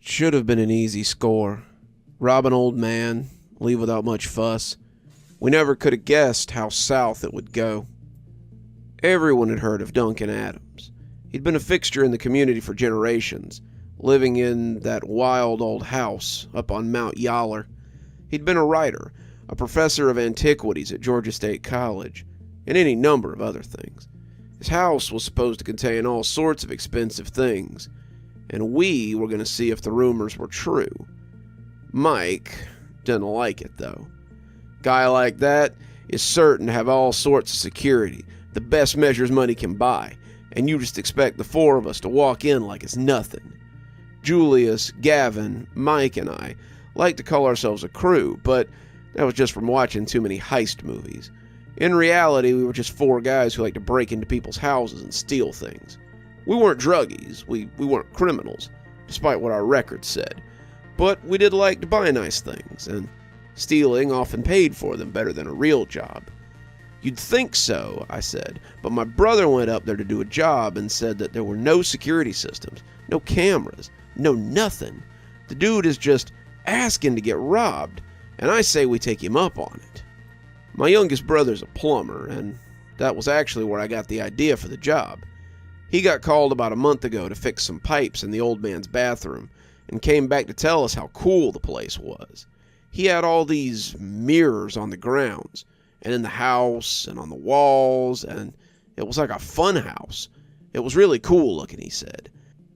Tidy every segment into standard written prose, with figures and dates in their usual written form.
should have been an easy score. Rob an old man, leave without much fuss. We never could have guessed how south it would go. Everyone had heard of Duncan Adams. He'd been a fixture in the community for generations, living in that wild old house up on Mount Yaller. He'd been a writer, a professor of antiquities at Georgia State College, and any number of other things. His house was supposed to contain all sorts of expensive things, and we were going to see if the rumors were true. Mike didn't like it, though. Guy like that is certain to have all sorts of security, the best measures money can buy, and you just expect the four of us to walk in like it's nothing. Julius, Gavin, Mike, and I like to call ourselves a crew, but that was just from watching too many heist movies. In reality, we were just four guys who like to break into people's houses and steal things. We weren't druggies, we weren't criminals, despite what our records said. But we did like to buy nice things, and stealing often paid for them better than a real job. You'd think so, I said, but my brother went up there to do a job and said that there were no security systems, no cameras, no nothing. The dude is just asking to get robbed, and I say we take him up on it. My youngest brother's a plumber, and that was actually where I got the idea for the job. He got called about a month ago to fix some pipes in the old man's bathroom, and came back to tell us how cool the place was. He had all these mirrors on the grounds, and in the house, and on the walls, and it was like a fun house. It was really cool looking, he said.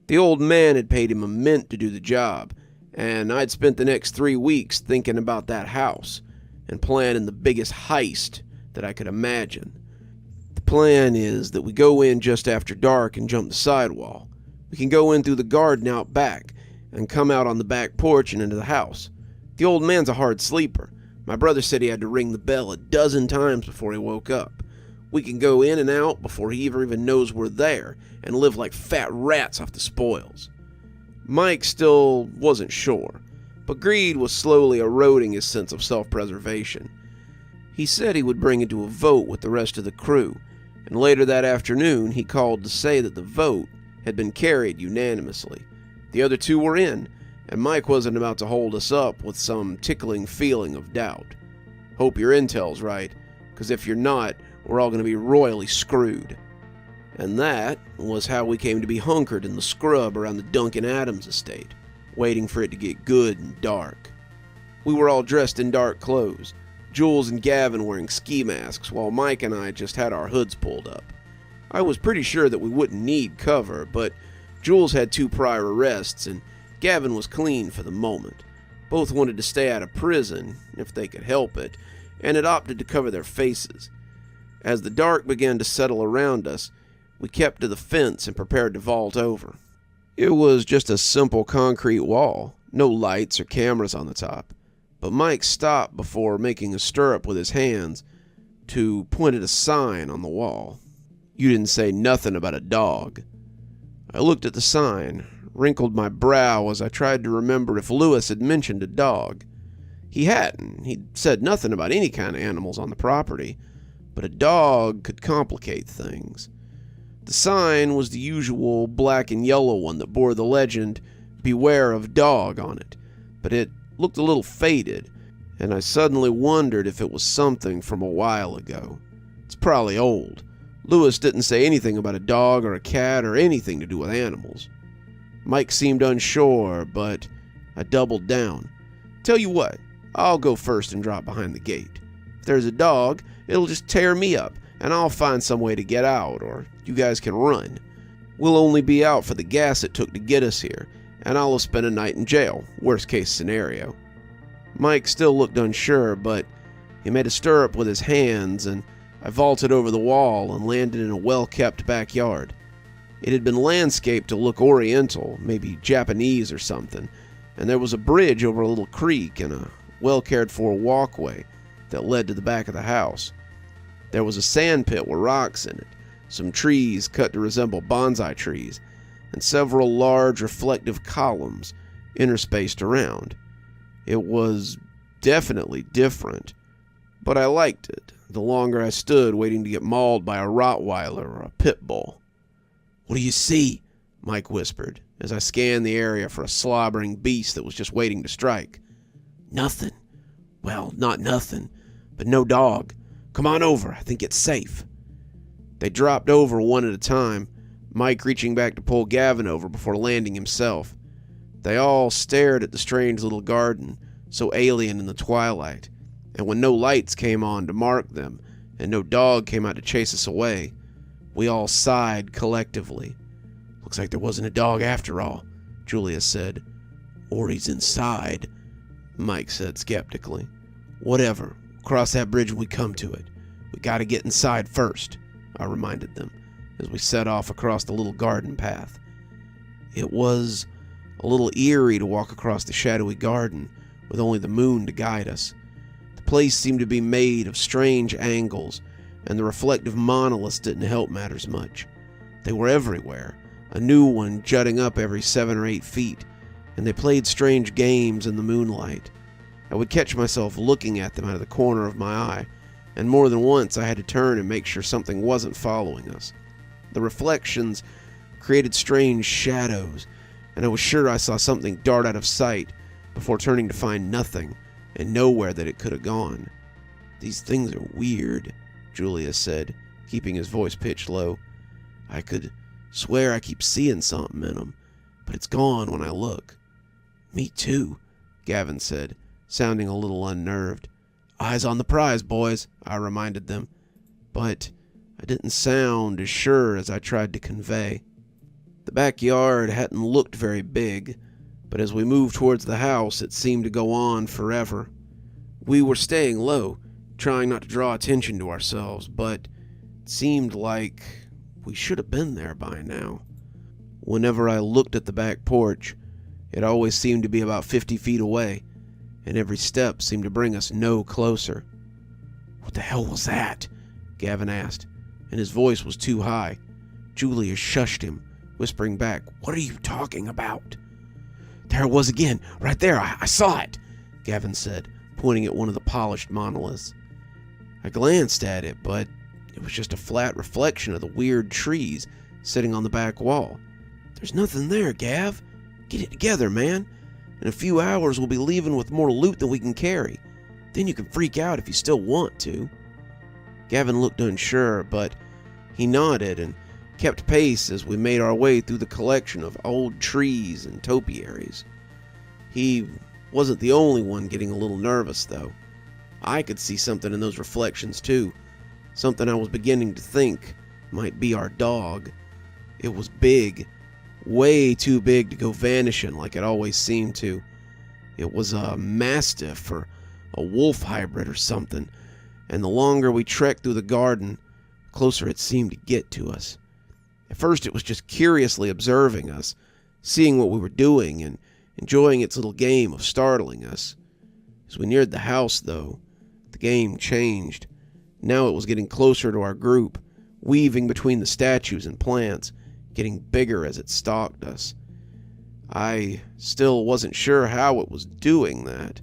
The old man had paid him a mint to do the job, and I'd spent the next 3 weeks thinking about that house, and planning the biggest heist that I could imagine. The plan is that we go in just after dark and jump the sidewall. We can go in through the garden out back, and come out on the back porch and into the house. The old man's a hard sleeper. My brother said he had to ring the bell 12 times before he woke up. We can go in and out before he even knows we're there, and live like fat rats off the spoils. Mike still wasn't sure, but greed was slowly eroding his sense of self-preservation. He said he would bring it to a vote with the rest of the crew, and later that afternoon he called to say that the vote had been carried unanimously. The other two were in, and Mike wasn't about to hold us up with some tickling feeling of doubt. Hope your intel's right, because if you're not, we're all going to be royally screwed. And that was how we came to be hunkered in the scrub around the Duncan Adams estate, waiting for it to get good and dark. We were all dressed in dark clothes, Jules and Gavin wearing ski masks, while Mike and I just had our hoods pulled up. I was pretty sure that we wouldn't need cover, but Jules had 2 prior arrests, and Gavin was clean for the moment. Both wanted to stay out of prison, if they could help it, and had opted to cover their faces. As the dark began to settle around us, we kept to the fence and prepared to vault over. It was just a simple concrete wall, no lights or cameras on the top, but Mike stopped before making a stirrup with his hands to point at a sign on the wall. You didn't say nothing about a dog. I looked at the sign, wrinkled my brow as I tried to remember if Lewis had mentioned a dog. He hadn't. He'd said nothing about any kind of animals on the property, but a dog could complicate things. The sign was the usual black and yellow one that bore the legend, "Beware of dog," on it, but it looked a little faded, and I suddenly wondered if it was something from a while ago. It's probably old. Lewis didn't say anything about a dog or a cat or anything to do with animals. Mike seemed unsure, but I doubled down. Tell you what, I'll go first and drop behind the gate. If there's a dog, it'll just tear me up, and I'll find some way to get out, or you guys can run. We'll only be out for the gas it took to get us here, and I'll have spent a night in jail, worst case scenario. Mike still looked unsure, but he made a stirrup with his hands, and I vaulted over the wall and landed in a well-kept backyard. It had been landscaped to look oriental, maybe Japanese or something, and there was a bridge over a little creek and a well-cared-for walkway that led to the back of the house. There was a sand pit with rocks in it, some trees cut to resemble bonsai trees, and several large reflective columns interspaced around. It was definitely different, but I liked it the longer I stood waiting to get mauled by a Rottweiler or a pit bull. "What do you see?" Mike whispered, as I scanned the area for a slobbering beast that was just waiting to strike. Nothing. Well, not nothing, but no dog. Come on over, I think it's safe. They dropped over one at a time, Mike reaching back to pull Gavin over before landing himself. They all stared at the strange little garden, so alien in the twilight, and when no lights came on to mark them, and no dog came out to chase us away, we all sighed collectively. Looks like there wasn't a dog after all, Julia said. Or he's inside, Mike said skeptically. Whatever, we'll cross that bridge when we come to it. We gotta get inside first, I reminded them, as we set off across the little garden path. It was a little eerie to walk across the shadowy garden with only the moon to guide us. The place seemed to be made of strange angles, and the reflective monoliths didn't help matters much. They were everywhere, a new one jutting up every 7 or 8 feet, and they played strange games in the moonlight. I would catch myself looking at them out of the corner of my eye, and more than once I had to turn and make sure something wasn't following us. The reflections created strange shadows, and I was sure I saw something dart out of sight before turning to find nothing and nowhere that it could have gone. These things are weird, Julia said, keeping his voice pitched low. I could swear I keep seeing something in them, but it's gone when I look. Me too, Gavin said, sounding a little unnerved. Eyes on the prize, boys, I reminded them, but I didn't sound as sure as I tried to convey. The backyard hadn't looked very big, but as we moved towards the house, it seemed to go on forever. We were staying low, trying not to draw attention to ourselves, but it seemed like we should have been there by now. Whenever I looked at the back porch, it always seemed to be about 50 feet away, and every step seemed to bring us no closer. What the hell was that? Gavin asked, and his voice was too high. Julia shushed him, whispering back, What are you talking about? There it was again, right there, I saw it, Gavin said, pointing at one of the polished monoliths. I glanced at it, but it was just a flat reflection of the weird trees sitting on the back wall. There's nothing there, Gav. Get it together, man. In a few hours, we'll be leaving with more loot than we can carry. Then you can freak out if you still want to. Gavin looked unsure, but he nodded and kept pace as we made our way through the collection of old trees and topiaries. He wasn't the only one getting a little nervous, though. I could see something in those reflections, too. Something I was beginning to think might be our dog. It was big. Way too big to go vanishing like it always seemed to. It was a mastiff or a wolf hybrid or something, and the longer we trekked through the garden, the closer it seemed to get to us. At first it was just curiously observing us, seeing what we were doing and enjoying its little game of startling us. As we neared the house, though, the game changed. Now it was getting closer to our group, weaving between the statues and plants, getting bigger as it stalked us. I still wasn't sure how it was doing that.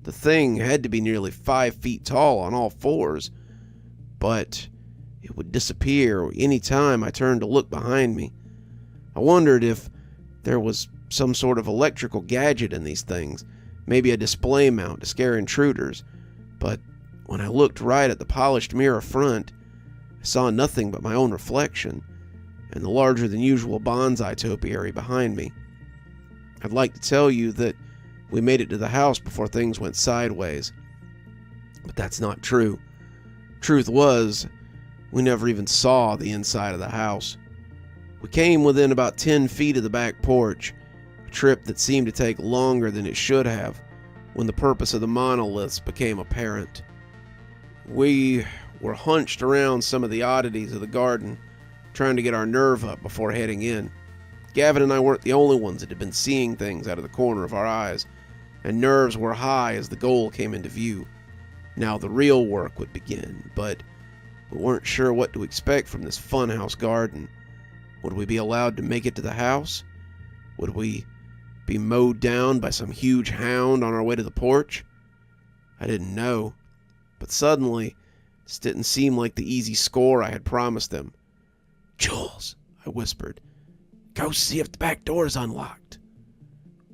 The thing had to be nearly 5 feet tall on all fours, but it would disappear any time I turned to look behind me. I wondered if there was some sort of electrical gadget in these things, maybe a display mount to scare intruders, but when I looked right at the polished mirror front, I saw nothing but my own reflection and the larger-than-usual bonsai topiary behind me. I'd like to tell you that we made it to the house before things went sideways, but that's not true. Truth was, we never even saw the inside of the house. We came within about 10 feet of the back porch, a trip that seemed to take longer than it should have, when the purpose of the monoliths became apparent. We were hunched around some of the oddities of the garden, trying to get our nerve up before heading in. Gavin and I weren't the only ones that had been seeing things out of the corner of our eyes, and nerves were high as the goal came into view. Now the real work would begin, but we weren't sure what to expect from this funhouse garden. Would we be allowed to make it to the house? Would we be mowed down by some huge hound on our way to the porch? I didn't know, but suddenly this didn't seem like the easy score I had promised them. Jules, I whispered, Go see if the back door is unlocked."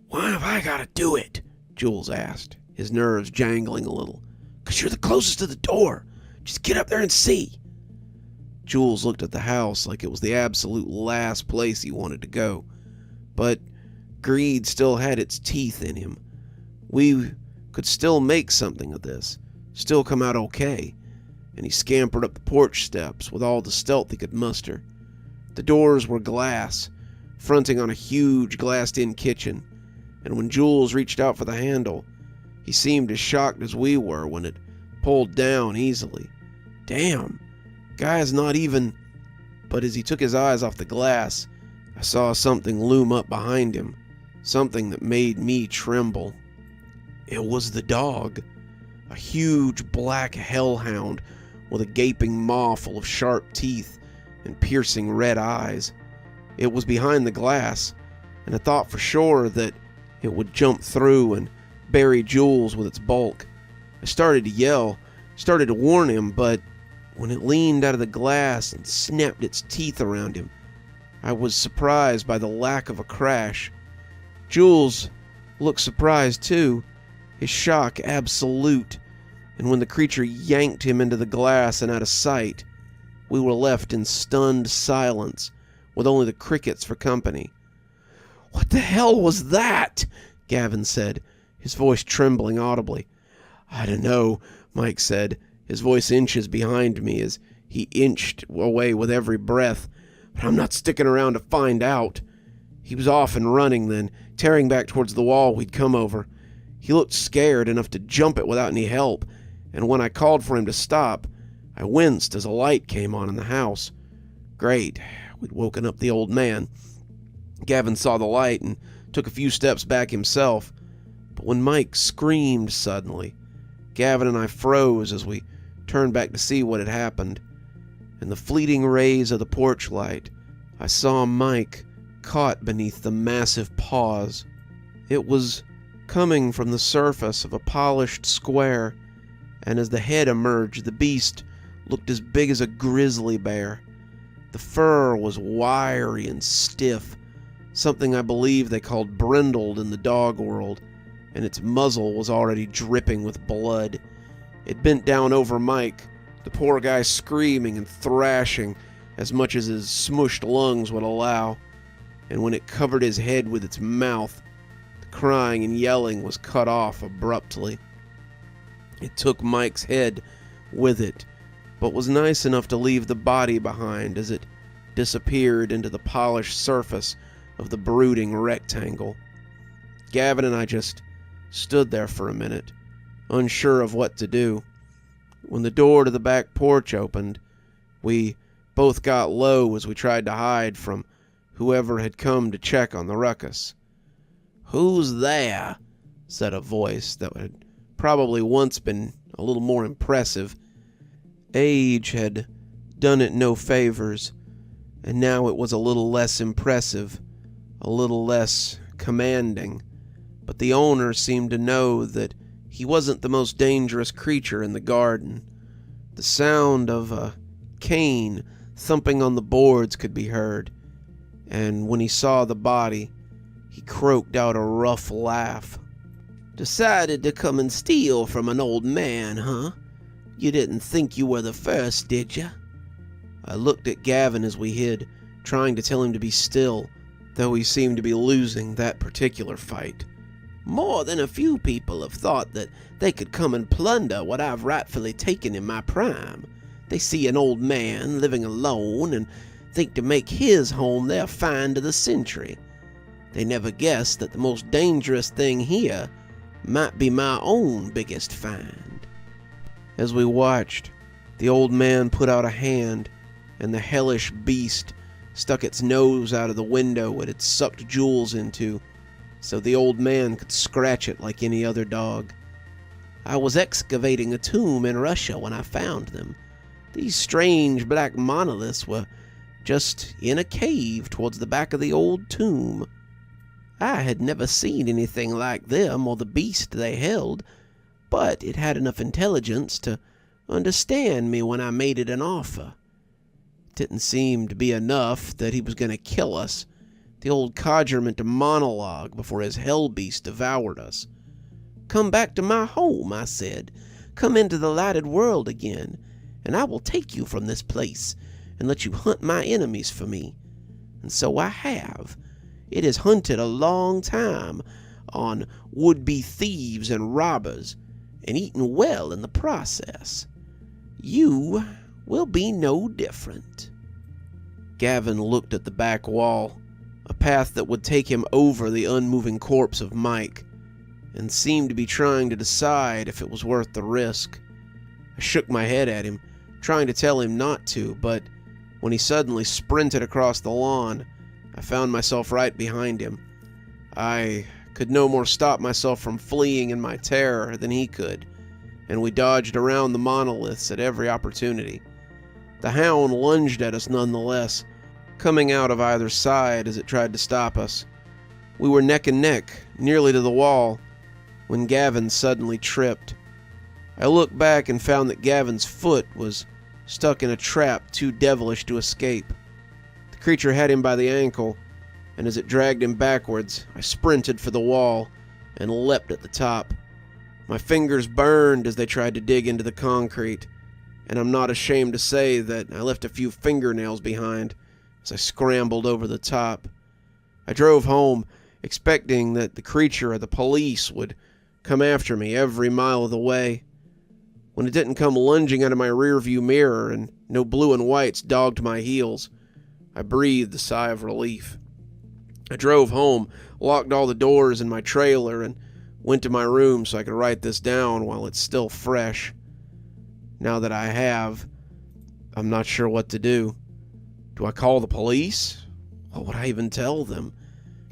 "Why have I got to do it?" Jules asked, his nerves jangling a little. "'Cause you're the closest to the door. Just get up there and see." Jules looked at the house like it was the absolute last place he wanted to go. But greed still had its teeth in him. We could still make something of this, still come out okay, and he scampered up the porch steps with all the stealth he could muster. The doors were glass, fronting on a huge glassed-in kitchen, and when Jules reached out for the handle, he seemed as shocked as we were when it pulled down easily. Damn, guy's not even... But as he took his eyes off the glass, I saw something loom up behind him, something that made me tremble. It was the dog, a huge black hellhound with a gaping maw full of sharp teeth and piercing red eyes. It was behind the glass, and I thought for sure that it would jump through and bury Jules with its bulk. I started to yell, started to warn him, but when it leaned out of the glass and snapped its teeth around him, I was surprised by the lack of a crash. Jules looked surprised too, his shock absolute, and when the creature yanked him into the glass and out of sight, we were left in stunned silence, with only the crickets for company. "What the hell was that?" Gavin said, his voice trembling audibly. "I don't know," Mike said, his voice inches behind me as he inched away with every breath, "but I'm not sticking around to find out." He was off and running then, tearing back towards the wall we'd come over. He looked scared enough to jump it without any help, and when I called for him to stop, I winced as a light came on in the house. Great, we'd woken up the old man. Gavin saw the light and took a few steps back himself, but when Mike screamed suddenly, Gavin and I froze as we turned back to see what had happened. In the fleeting rays of the porch light, I saw Mike caught beneath the massive paws. It was coming from the surface of a polished square, and as the head emerged, the beast looked as big as a grizzly bear. The fur was wiry and stiff, something I believe they called brindled in the dog world, and its muzzle was already dripping with blood. It bent down over Mike, the poor guy screaming and thrashing as much as his smushed lungs would allow, and when it covered his head with its mouth, the crying and yelling was cut off abruptly. It took Mike's head with it, but was nice enough to leave the body behind as it disappeared into the polished surface of the brooding rectangle. Gavin and I just stood there for a minute, unsure of what to do. When the door to the back porch opened, we both got low as we tried to hide from whoever had come to check on the ruckus. "Who's there?" said a voice that had probably once been a little more impressive. Age had done it no favors, and now it was a little less impressive, a little less commanding, but the owner seemed to know that he wasn't the most dangerous creature in the garden. The sound of a cane thumping on the boards could be heard, and when he saw the body, he croaked out a rough laugh. "Decided to come and steal from an old man, huh? You didn't think you were the first, did ya?" I looked at Gavin as we hid, trying to tell him to be still, though he seemed to be losing that particular fight. "More than a few people have thought that they could come and plunder what I've rightfully taken in my prime. They see an old man living alone and think to make his home their find of the century. They never guess that the most dangerous thing here might be my own biggest find." As we watched, the old man put out a hand, and the hellish beast stuck its nose out of the window it had sucked Jules into, so the old man could scratch it like any other dog. "I was excavating a tomb in Russia when I found them. These strange black monoliths were just in a cave towards the back of the old tomb. I had never seen anything like them or the beast they held, but it had enough intelligence to understand me when I made it an offer. It didn't seem to be enough that he was going to kill us, The old codger meant to monologue before his hell beast devoured us. "Come back to my home," I said. "Come into the lighted world again, and I will take you from this place and let you hunt my enemies for me." And so I have. It has hunted a long time on would-be thieves and robbers, and eaten well in the process. You will be no different. Gavin looked at the back wall, a path that would take him over the unmoving corpse of Mike, and seemed to be trying to decide if it was worth the risk. I shook my head at him, trying to tell him not to, but when he suddenly sprinted across the lawn, I found myself right behind him. I could no more stop myself from fleeing in my terror than he could, and we dodged around the monoliths at every opportunity. The hound lunged at us nonetheless, coming out of either side as it tried to stop us. We were neck and neck, nearly to the wall, when Gavin suddenly tripped. I looked back and found that Gavin's foot was stuck in a trap too devilish to escape. The creature had him by the ankle, and as it dragged him backwards, I sprinted for the wall and leapt at the top. My fingers burned as they tried to dig into the concrete, and I'm not ashamed to say that I left a few fingernails behind as I scrambled over the top. I drove home, expecting that the creature or the police would come after me every mile of the way. When it didn't come lunging out of my rearview mirror and no blue and whites dogged my heels, I breathed a sigh of relief. I drove home, locked all the doors in my trailer, and went to my room so I could write this down while it's still fresh. Now that I have, I'm not sure what to do. Do I call the police? What would I even tell them?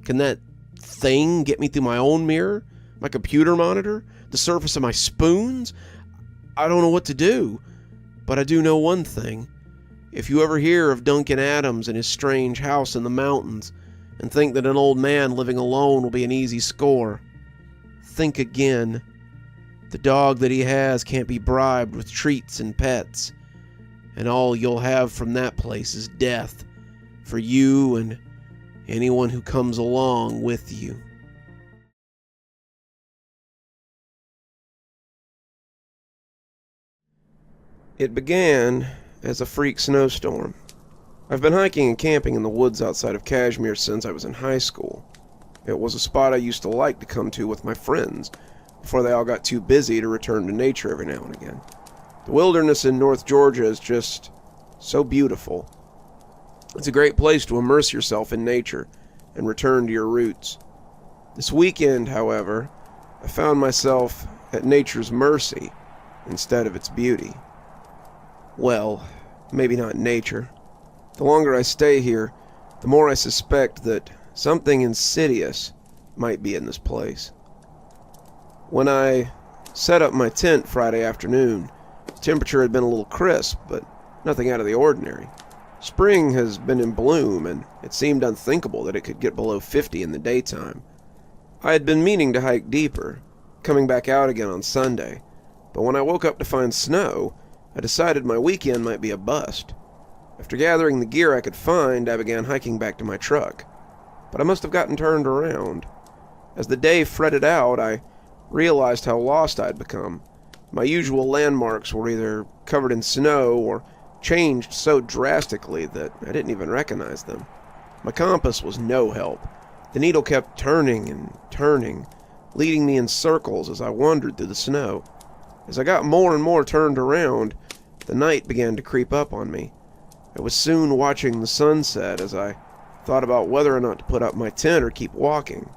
Can that thing get me through my own mirror? My computer monitor? The surface of my spoons? I don't know what to do, but I do know one thing. If you ever hear of Duncan Adams and his strange house in the mountains, and think that an old man living alone will be an easy score, think again. The dog that he has can't be bribed with treats and pets, and all you'll have from that place is death for you and anyone who comes along with you. It began as a freak snowstorm. I've been hiking and camping in the woods outside of Kashmir since I was in high school. It was a spot I used to like to come to with my friends before they all got too busy to return to nature every now and again. The wilderness in North Georgia is just so beautiful. It's a great place to immerse yourself in nature and return to your roots. This weekend, however, I found myself at nature's mercy instead of its beauty. Well, maybe not nature. The longer I stay here, the more I suspect that something insidious might be in this place. When I set up my tent Friday afternoon, the temperature had been a little crisp, but nothing out of the ordinary. Spring has been in bloom, and it seemed unthinkable that it could get below 50 in the daytime. I had been meaning to hike deeper, coming back out again on Sunday, but when I woke up to find snow, I decided my weekend might be a bust. After gathering the gear I could find, I began hiking back to my truck, but I must have gotten turned around. As the day fretted out, I realized how lost I'd become. My usual landmarks were either covered in snow or changed so drastically that I didn't even recognize them. My compass was no help. The needle kept turning and turning, leading me in circles as I wandered through the snow. As I got more and more turned around, the night began to creep up on me. I was soon watching the sunset as I thought about whether or not to put up my tent or keep walking.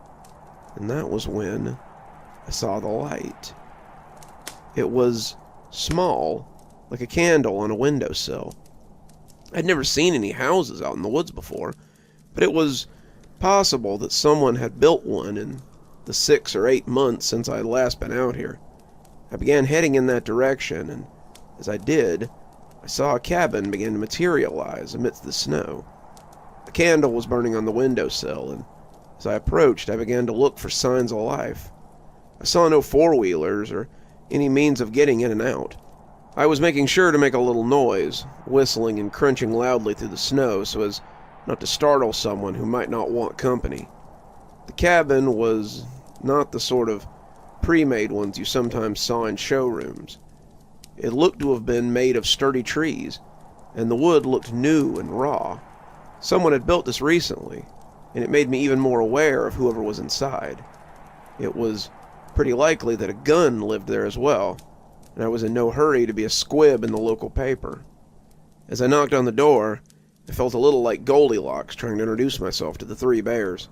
And that was when I saw the light. It was small, like a candle on a windowsill. I'd never seen any houses out in the woods before, but it was possible that someone had built one in the 6 or 8 months since I had last been out here. I began heading in that direction, and as I did, I saw a cabin begin to materialize amidst the snow. A candle was burning on the windowsill, and as I approached, I began to look for signs of life. I saw no four-wheelers or any means of getting in and out. I was making sure to make a little noise, whistling and crunching loudly through the snow so as not to startle someone who might not want company. The cabin was not the sort of pre-made ones you sometimes saw in showrooms. It looked to have been made of sturdy trees, and the wood looked new and raw. Someone had built this recently, and it made me even more aware of whoever was inside. It was pretty likely that a gun lived there as well, and I was in no hurry to be a squib in the local paper. As I knocked on the door, I felt a little like Goldilocks trying to introduce myself to the three bears.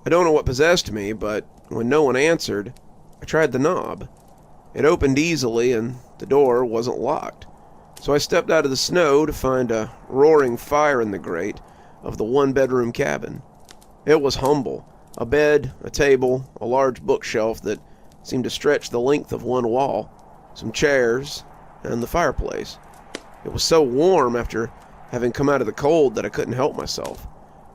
I don't know what possessed me, but when no one answered, I tried the knob. It opened easily, and the door wasn't locked. So I stepped out of the snow to find a roaring fire in the grate of the one-bedroom cabin. It was humble. A bed, a table, a large bookshelf that seemed to stretch the length of one wall, some chairs, and the fireplace. It was so warm after having come out of the cold that I couldn't help myself.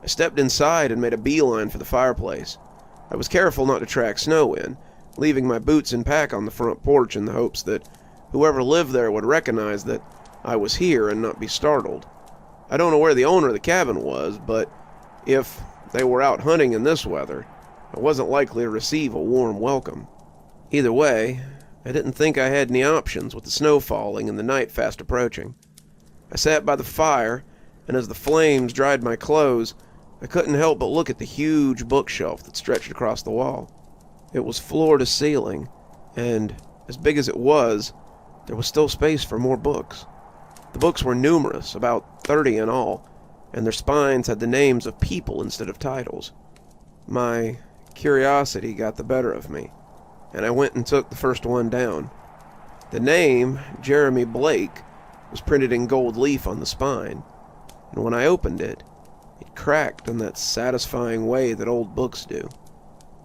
I stepped inside and made a beeline for the fireplace. I was careful not to track snow in, leaving my boots and pack on the front porch in the hopes that whoever lived there would recognize that I was here and not be startled. I don't know where the owner of the cabin was, but if they were out hunting in this weather, I wasn't likely to receive a warm welcome. Either way, I didn't think I had any options with the snow falling and the night fast approaching. I sat by the fire, and as the flames dried my clothes, I couldn't help but look at the huge bookshelf that stretched across the wall. It was floor to ceiling, and as big as it was, there was still space for more books. The books were numerous, about 30 in all, and their spines had the names of people instead of titles. My curiosity got the better of me, and I went and took the first one down. The name, Jeremy Blake, was printed in gold leaf on the spine, and when I opened it, it cracked in that satisfying way that old books do.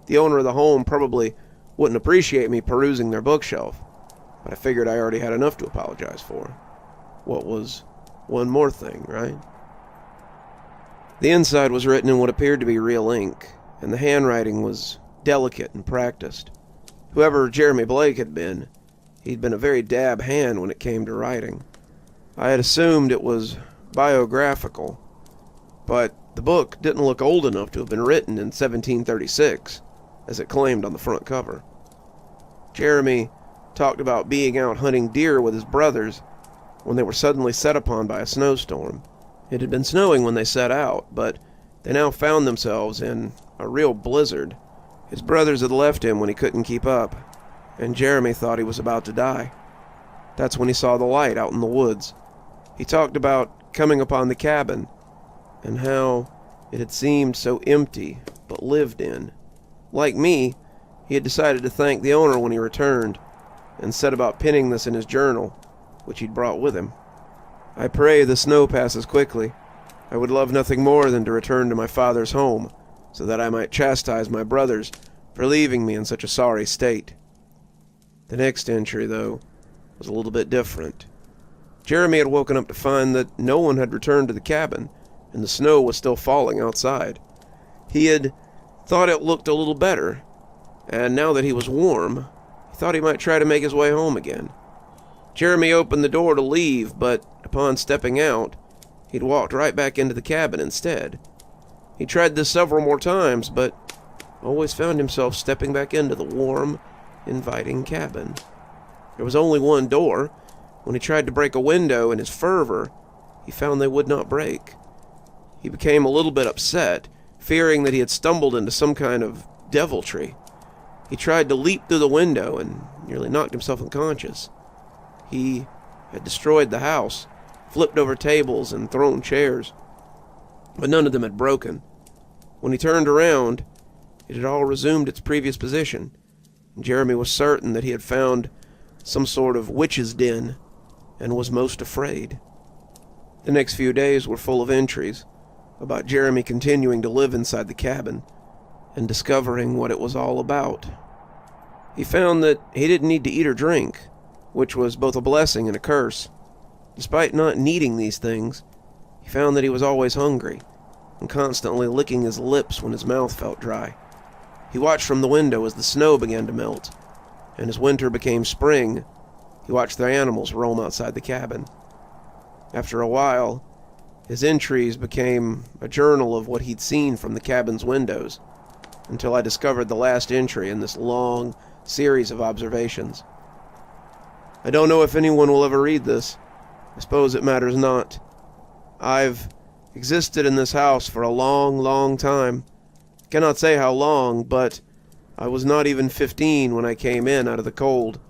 The owner of the home probably wouldn't appreciate me perusing their bookshelf, but I figured I already had enough to apologize for. What was one more thing, right? The inside was written in what appeared to be real ink, and the handwriting was delicate and practiced. Whoever Jeremy Blake had been, he'd been a very dab hand when it came to writing. I had assumed it was biographical, but the book didn't look old enough to have been written in 1736, as it claimed on the front cover. Jeremy talked about being out hunting deer with his brothers when they were suddenly set upon by a snowstorm. It had been snowing when they set out, but they now found themselves in a real blizzard. His brothers had left him when he couldn't keep up, and Jeremy thought he was about to die. That's when he saw the light out in the woods. He talked about coming upon the cabin, and how it had seemed so empty, but lived in. Like me, he had decided to thank the owner when he returned, and set about pinning this in his journal, which he'd brought with him. I pray the snow passes quickly. I would love nothing more than to return to my father's home, so that I might chastise my brothers for leaving me in such a sorry state. The next entry, though, was a little bit different. Jeremy had woken up to find that no one had returned to the cabin, and the snow was still falling outside. He had thought it looked a little better, and now that he was warm, he thought he might try to make his way home again. Jeremy opened the door to leave, but upon stepping out, he'd walked right back into the cabin instead. He tried this several more times, but always found himself stepping back into the warm, inviting cabin. There was only one door. When he tried to break a window in his fervor, he found they would not break. He became a little bit upset, fearing that he had stumbled into some kind of deviltry. He tried to leap through the window and nearly knocked himself unconscious. He had destroyed the house, flipped over tables and thrown chairs, but none of them had broken. When he turned around, it had all resumed its previous position, and Jeremy was certain that he had found some sort of witch's den and was most afraid. The next few days were full of entries about Jeremy continuing to live inside the cabin and discovering what it was all about. He found that he didn't need to eat or drink, which was both a blessing and a curse. Despite not needing these things, he found that he was always hungry and constantly licking his lips when his mouth felt dry. He watched from the window as the snow began to melt, and as winter became spring, he watched the animals roam outside the cabin. After a while, His entries became a journal of what he'd seen from the cabin's windows, until I discovered the last entry in this long series of observations. I don't know if anyone will ever read this. I suppose it matters not. I've existed in this house for a long, long time. Cannot say how long, but I was not even 15 when I came in out of the cold,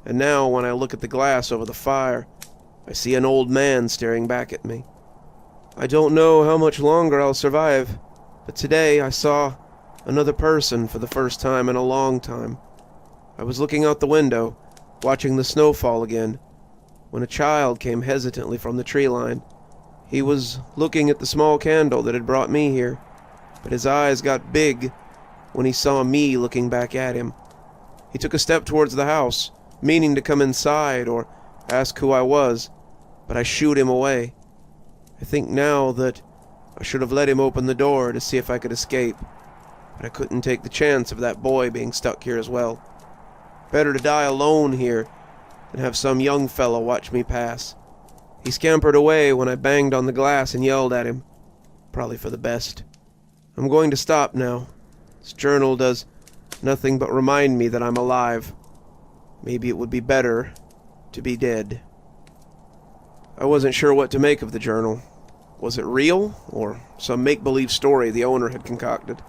and now when I look at the glass over the fire, I see an old man staring back at me. I don't know how much longer I'll survive, but today I saw another person for the first time in a long time. I was looking out the window, watching the snow fall again, when a child came hesitantly from the tree line. He was looking at the small candle that had brought me here, but his eyes got big when he saw me looking back at him. He took a step towards the house, meaning to come inside or ask who I was, but I shooed him away. I think now that I should have let him open the door to see if I could escape, but I couldn't take the chance of that boy being stuck here as well. Better to die alone here than have some young fellow watch me pass. He scampered away when I banged on the glass and yelled at him. Probably for the best. I'm going to stop now. This journal does nothing but remind me that I'm alive. Maybe it would be better to be dead. I wasn't sure what to make of the journal. Was it real, or some make-believe story the owner had concocted?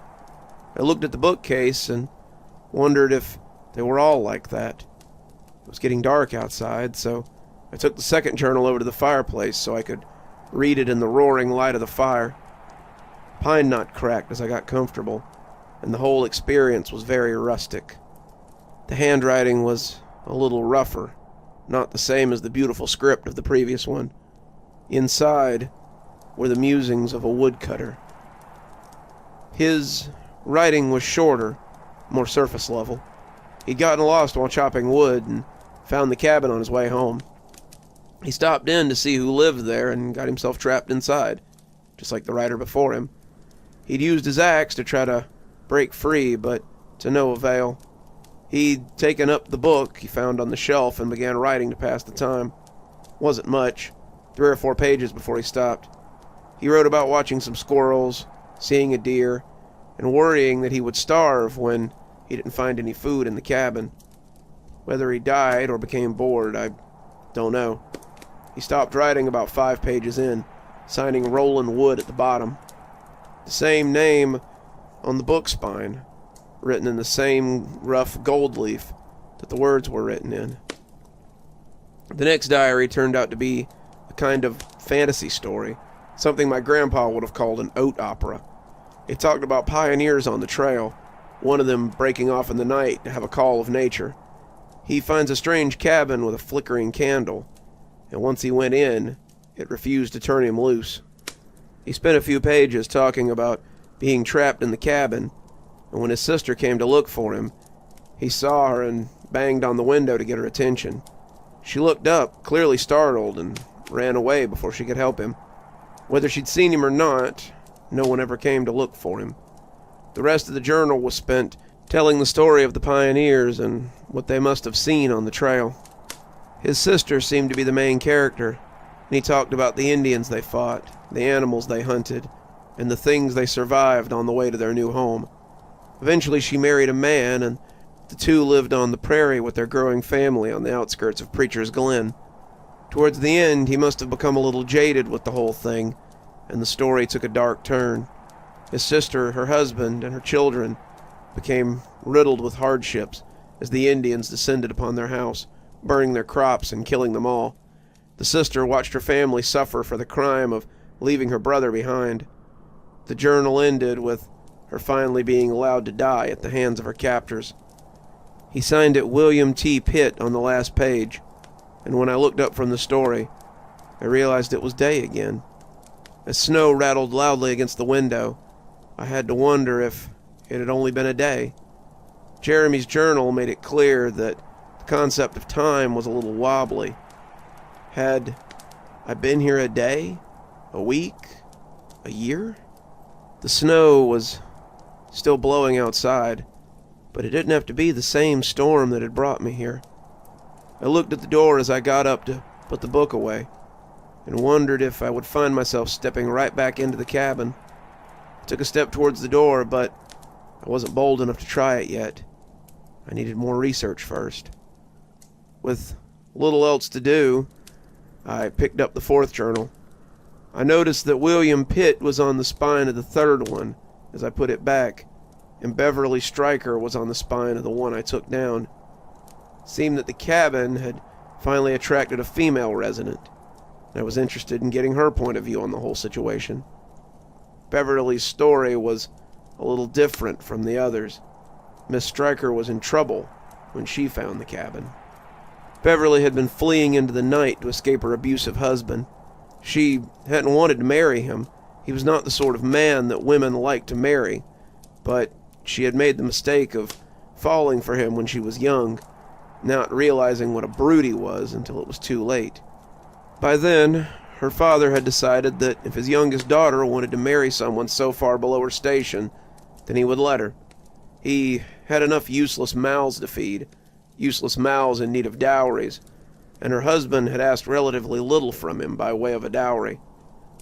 I looked at the bookcase and wondered if they were all like that. It was getting dark outside, so I took the second journal over to the fireplace so I could read it in the roaring light of the fire. Pine knot cracked as I got comfortable, and the whole experience was very rustic. The handwriting was a little rougher, not the same as the beautiful script of the previous one. Inside were the musings of a woodcutter. His writing was shorter, more surface level. He'd gotten lost while chopping wood and found the cabin on his way home. He stopped in to see who lived there and got himself trapped inside, just like the writer before him. He'd used his axe to try to break free, but to no avail. He'd taken up the book he found on the shelf and began writing to pass the time. Wasn't much, 3 or 4 pages before he stopped. He wrote about watching some squirrels, seeing a deer, and worrying that he would starve when he didn't find any food in the cabin. Whether he died or became bored, I don't know. He stopped writing about 5 pages in, signing Roland Wood at the bottom. The same name on the book spine, written in the same rough gold leaf that the words were written in. The next diary turned out to be a kind of fantasy story, something my grandpa would have called an oat opera. It talked about pioneers on the trail, one of them breaking off in the night to have a call of nature. He finds a strange cabin with a flickering candle, and once he went in, it refused to turn him loose. He spent a few pages talking about being trapped in the cabin, and when his sister came to look for him, he saw her and banged on the window to get her attention. She looked up, clearly startled, and ran away before she could help him. Whether she'd seen him or not, no one ever came to look for him. The rest of the journal was spent telling the story of the pioneers and what they must have seen on the trail. His sister seemed to be the main character, and he talked about the Indians they fought, the animals they hunted, and the things they survived on the way to their new home. Eventually she married a man, and the two lived on the prairie with their growing family on the outskirts of Preacher's Glen. Towards the end, he must have become a little jaded with the whole thing, and the story took a dark turn. His sister, her husband, and her children became riddled with hardships as the Indians descended upon their house, burning their crops and killing them all. The sister watched her family suffer for the crime of leaving her brother behind. The journal ended with her finally being allowed to die at the hands of her captors. He signed it William T. Pitt on the last page, and when I looked up from the story, I realized it was day again. As snow rattled loudly against the window, I had to wonder if it had only been a day. Jeremy's journal made it clear that the concept of time was a little wobbly. Had I been here a day? A week? A year? The snow was still blowing outside, but it didn't have to be the same storm that had brought me here. I looked at the door as I got up to put the book away. and wondered if I would find myself stepping right back into the cabin. I took a step towards the door, but I wasn't bold enough to try it yet. I needed more research first. With little else to do, I picked up the fourth journal. I noticed that William Pitt was on the spine of the third one as I put it back, and Beverly Stryker was on the spine of the one I took down. It seemed that the cabin had finally attracted a female resident, and I was interested in getting her point of view on the whole situation. Beverly's story was a little different from the others. Miss Stryker was in trouble when she found the cabin. Beverly had been fleeing into the night to escape her abusive husband. She hadn't wanted to marry him. He was not the sort of man that women like to marry, but she had made the mistake of falling for him when she was young, not realizing what a brute he was until it was too late. By then, her father had decided that if his youngest daughter wanted to marry someone so far below her station, then he would let her. He had enough useless mouths to feed, useless mouths in need of dowries, and her husband had asked relatively little from him by way of a dowry.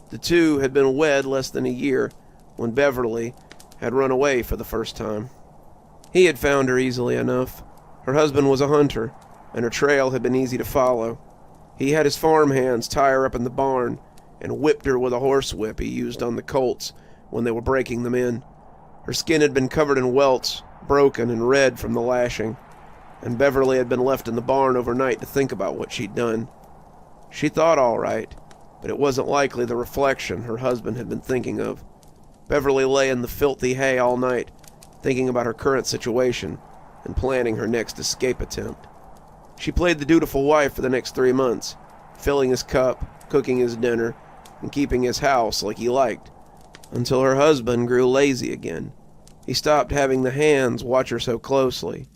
The two had been wed less than a year when Beverly had run away for the first time. He had found her easily enough. Her husband was a hunter, and her trail had been easy to follow. He had his farmhands tie her up in the barn and whipped her with a horsewhip he used on the colts when they were breaking them in. Her skin had been covered in welts, broken and red from the lashing, and Beverly had been left in the barn overnight to think about what she'd done. She thought all right, but it wasn't likely the reflection her husband had been thinking of. Beverly lay in the filthy hay all night, thinking about her current situation and planning her next escape attempt. She played the dutiful wife for the next 3 months, filling his cup, cooking his dinner, and keeping his house like he liked, until her husband grew lazy again. He stopped having the hands watch her so closely.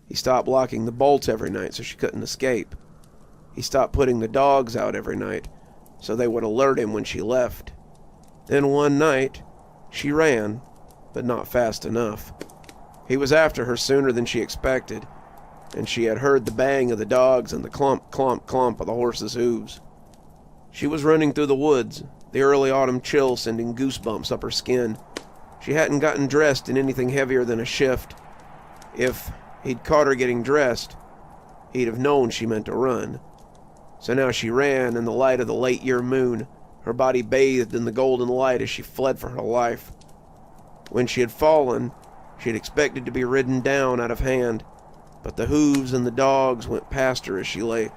He stopped locking the bolts every night so she couldn't escape. He stopped putting the dogs out every night so they would alert him when she left. Then one night, she ran, but not fast enough. He was after her sooner than she expected, and she had heard the bang of the dogs and the clump, clump, clump of the horses' hooves. She was running through the woods, the early autumn chill sending goosebumps up her skin. She hadn't gotten dressed in anything heavier than a shift. If he'd caught her getting dressed, he'd have known she meant to run. So now she ran in the light of the late-year moon, her body bathed in the golden light as she fled for her life. When she had fallen, she had expected to be ridden down out of hand, but the hooves and the dogs went past her as she lay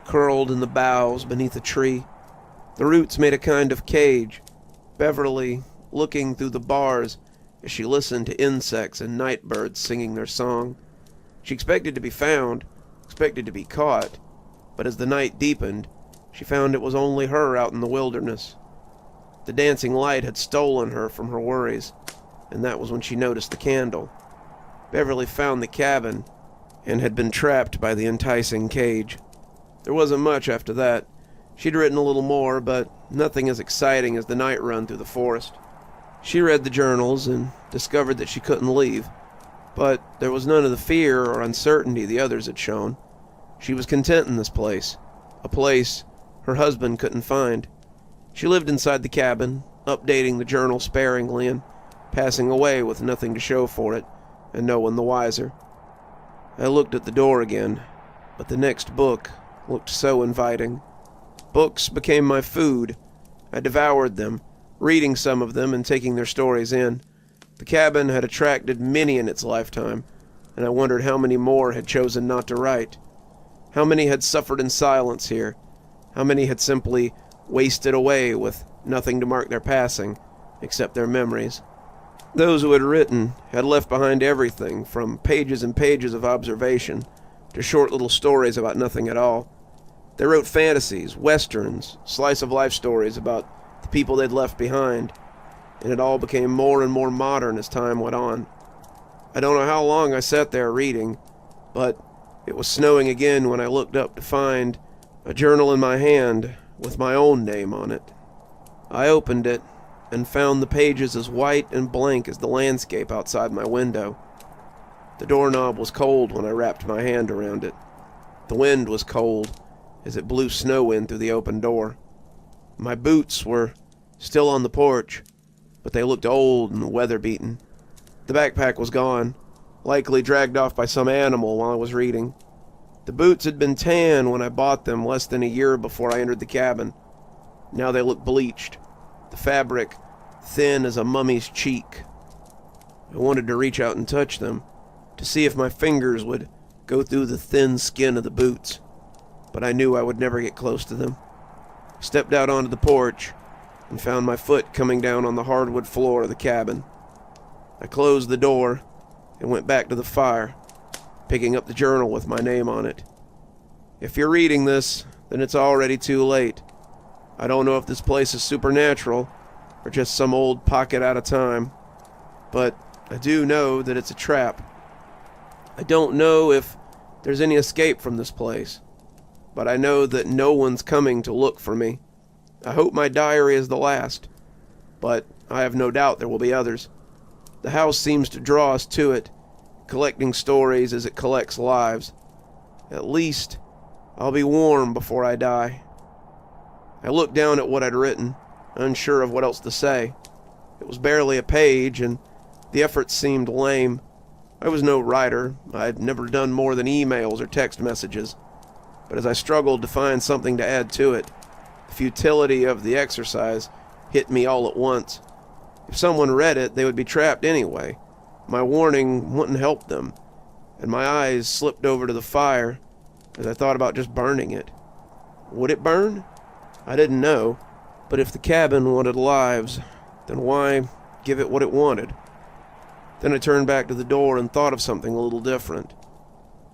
curled in the boughs beneath a tree. The roots made a kind of cage, Beverly looking through the bars as she listened to insects and night birds singing their song. She expected to be found, expected to be caught, but as the night deepened, she found it was only her out in the wilderness. The dancing light had stolen her from her worries, and that was when she noticed the candle. Beverly found the cabin and had been trapped by the enticing cage. There wasn't much after that. She'd written a little more, but nothing as exciting as the night run through the forest. She read the journals and discovered that she couldn't leave, but there was none of the fear or uncertainty the others had shown. She was content in this place, a place her husband couldn't find. She lived inside the cabin, updating the journal sparingly and passing away with nothing to show for it, and no one the wiser. I looked at the door again, but the next book looked so inviting. Books became my food. I devoured them, reading some of them and taking their stories in. The cabin had attracted many in its lifetime, and I wondered how many more had chosen not to write. How many had suffered in silence here? How many had simply wasted away with nothing to mark their passing, except their memories? Those who had written had left behind everything from pages and pages of observation to short little stories about nothing at all. They wrote fantasies, westerns, slice-of-life stories about the people they'd left behind, and it all became more and more modern as time went on. I don't know how long I sat there reading, but it was snowing again when I looked up to find a journal in my hand with my own name on it. I opened it and found the pages as white and blank as the landscape outside my window. The doorknob was cold when I wrapped my hand around it. The wind was cold as it blew snow in through the open door. My boots were still on the porch, but they looked old and weather-beaten. The backpack was gone, likely dragged off by some animal while I was reading. The boots had been tan when I bought them less than a year before I entered the cabin. Now they looked bleached, the fabric thin as a mummy's cheek. I wanted to reach out and touch them, to see if my fingers would go through the thin skin of the boots, but I knew I would never get close to them. I stepped out onto the porch and found my foot coming down on the hardwood floor of the cabin. I closed the door and went back to the fire, picking up the journal with my name on it. If you're reading this, then it's already too late. I don't know if this place is supernatural or just some old pocket out of time, but I do know that it's a trap. I don't know if there's any escape from this place, but I know that no one's coming to look for me. I hope my diary is the last, but I have no doubt there will be others. The house seems to draw us to it, collecting stories as it collects lives. At least, I'll be warm before I die. I looked down at what I'd written, unsure of what else to say. It was barely a page, and the effort seemed lame. I was no writer. I'd never done more than emails or text messages. But as I struggled to find something to add to it, the futility of the exercise hit me all at once. If someone read it, they would be trapped anyway. My warning wouldn't help them, and my eyes slipped over to the fire as I thought about just burning it. Would it burn? I didn't know, but if the cabin wanted lives, then why give it what it wanted? Then I turned back to the door and thought of something a little different.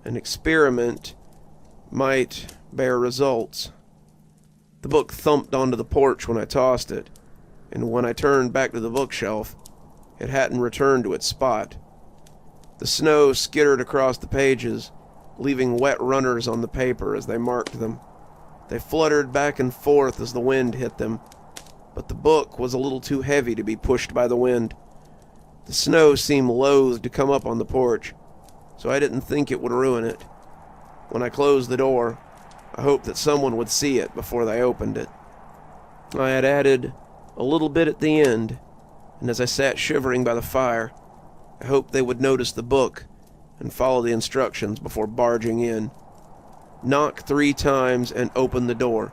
An experiment might bear results. The book thumped onto the porch when I tossed it, and when I turned back to the bookshelf, it hadn't returned to its spot. The snow skittered across the pages, leaving wet runners on the paper as they marked them. They fluttered back and forth as the wind hit them, but the book was a little too heavy to be pushed by the wind. The snow seemed loath to come up on the porch, so I didn't think it would ruin it. When I closed the door, I hoped that someone would see it before they opened it. I had added a little bit at the end, and as I sat shivering by the fire, I hoped they would notice the book and follow the instructions before barging in. Knock 3 times and open the door.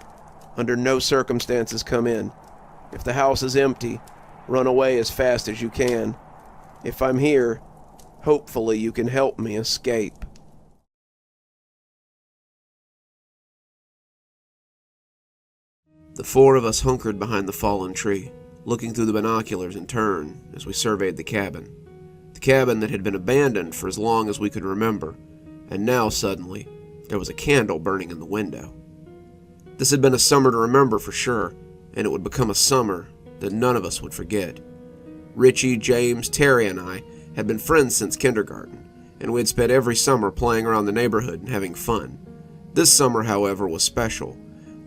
Under no circumstances come in. If the house is empty, run away as fast as you can. If I'm here, hopefully you can help me escape. The 4 of us hunkered behind the fallen tree, looking through the binoculars in turn as we surveyed the cabin. The cabin that had been abandoned for as long as we could remember, and now suddenly there was a candle burning in the window. This had been a summer to remember for sure, and it would become a summer that none of us would forget. Richie, James, Terry, and I had been friends since kindergarten, and we had spent every summer playing around the neighborhood and having fun. This summer, however, was special.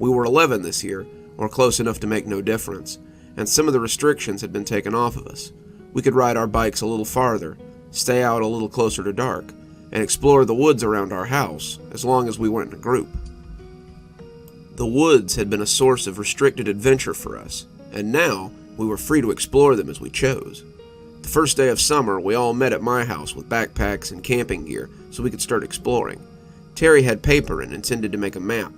We were 11 this year, or close enough to make no difference, and some of the restrictions had been taken off of us. We could ride our bikes a little farther, stay out a little closer to dark, and explore the woods around our house, as long as we weren't in a group. The woods had been a source of restricted adventure for us, and now we were free to explore them as we chose. The first day of summer, we all met at my house with backpacks and camping gear so we could start exploring. Terry had paper and intended to make a map.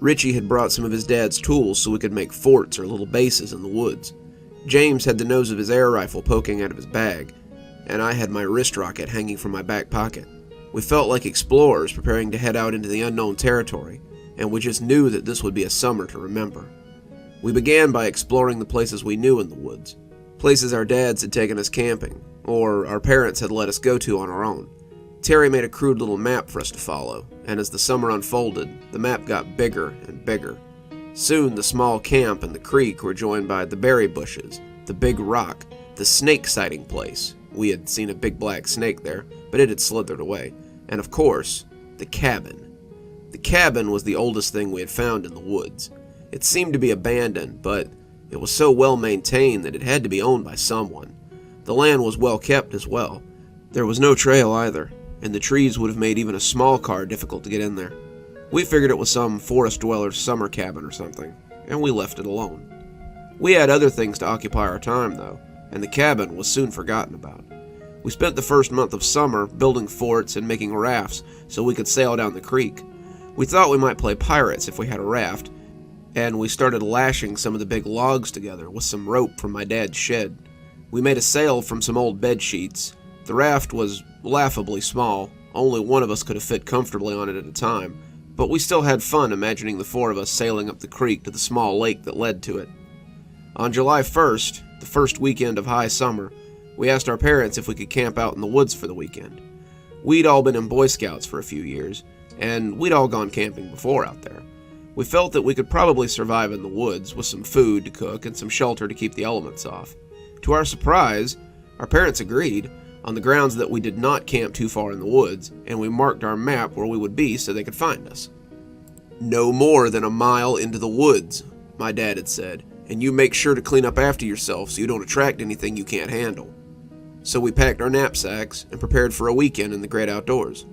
Richie had brought some of his dad's tools so we could make forts or little bases in the woods. James had the nose of his air rifle poking out of his bag, and I had my wrist rocket hanging from my back pocket. We felt like explorers preparing to head out into the unknown territory, and we just knew that this would be a summer to remember. We began by exploring the places we knew in the woods, places our dads had taken us camping, or our parents had let us go to on our own. Terry made a crude little map for us to follow, and as the summer unfolded, the map got bigger and bigger. Soon the small camp and the creek were joined by the berry bushes, the big rock, the snake sighting place. We had seen a big black snake there, but it had slithered away. And of course, the cabin. The cabin was the oldest thing we had found in the woods. It seemed to be abandoned, but it was so well maintained that it had to be owned by someone. The land was well kept as well. There was no trail either, and the trees would have made even a small car difficult to get in there. We figured it was some forest dweller's summer cabin or something, and we left it alone. We had other things to occupy our time, though, and the cabin was soon forgotten about. We spent the first month of summer building forts and making rafts so we could sail down the creek. We thought we might play pirates if we had a raft, and we started lashing some of the big logs together with some rope from my dad's shed. We made a sail from some old bed sheets. The raft was laughably small, only one of us could have fit comfortably on it at a time, but we still had fun imagining the four of us sailing up the creek to the small lake that led to it. On July 1st, the first weekend of high summer, we asked our parents if we could camp out in the woods for the weekend. We'd all been in Boy Scouts for a few years, and we'd all gone camping before out there. We felt that we could probably survive in the woods with some food to cook and some shelter to keep the elements off. To our surprise, our parents agreed, on the grounds that we did not camp too far in the woods, and we marked our map where we would be so they could find us. "No more than a mile into the woods," my dad had said, "and you make sure to clean up after yourself so you don't attract anything you can't handle." So we packed our knapsacks and prepared for a weekend in the great outdoors.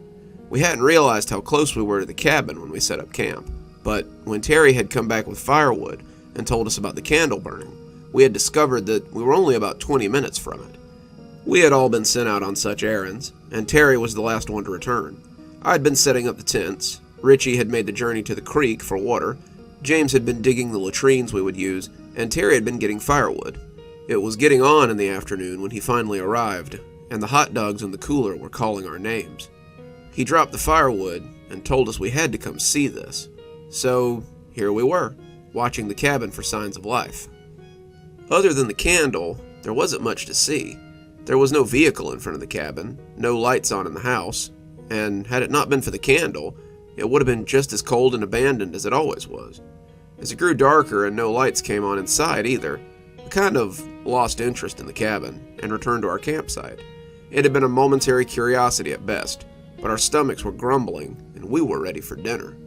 We hadn't realized how close we were to the cabin when we set up camp, but when Terry had come back with firewood and told us about the candle burning, we had discovered that we were only about 20 minutes from it. We had all been sent out on such errands, and Terry was the last one to return. I had been setting up the tents, Richie had made the journey to the creek for water, James had been digging the latrines we would use, and Terry had been getting firewood. It was getting on in the afternoon when he finally arrived, and the hot dogs in the cooler were calling our names. He dropped the firewood and told us we had to come see this. So here we were, watching the cabin for signs of life. Other than the candle, there wasn't much to see. There was no vehicle in front of the cabin, no lights on in the house, and had it not been for the candle, it would have been just as cold and abandoned as it always was. As it grew darker and no lights came on inside either, we kind of lost interest in the cabin and returned to our campsite. It had been a momentary curiosity at best, but our stomachs were grumbling and we were ready for dinner.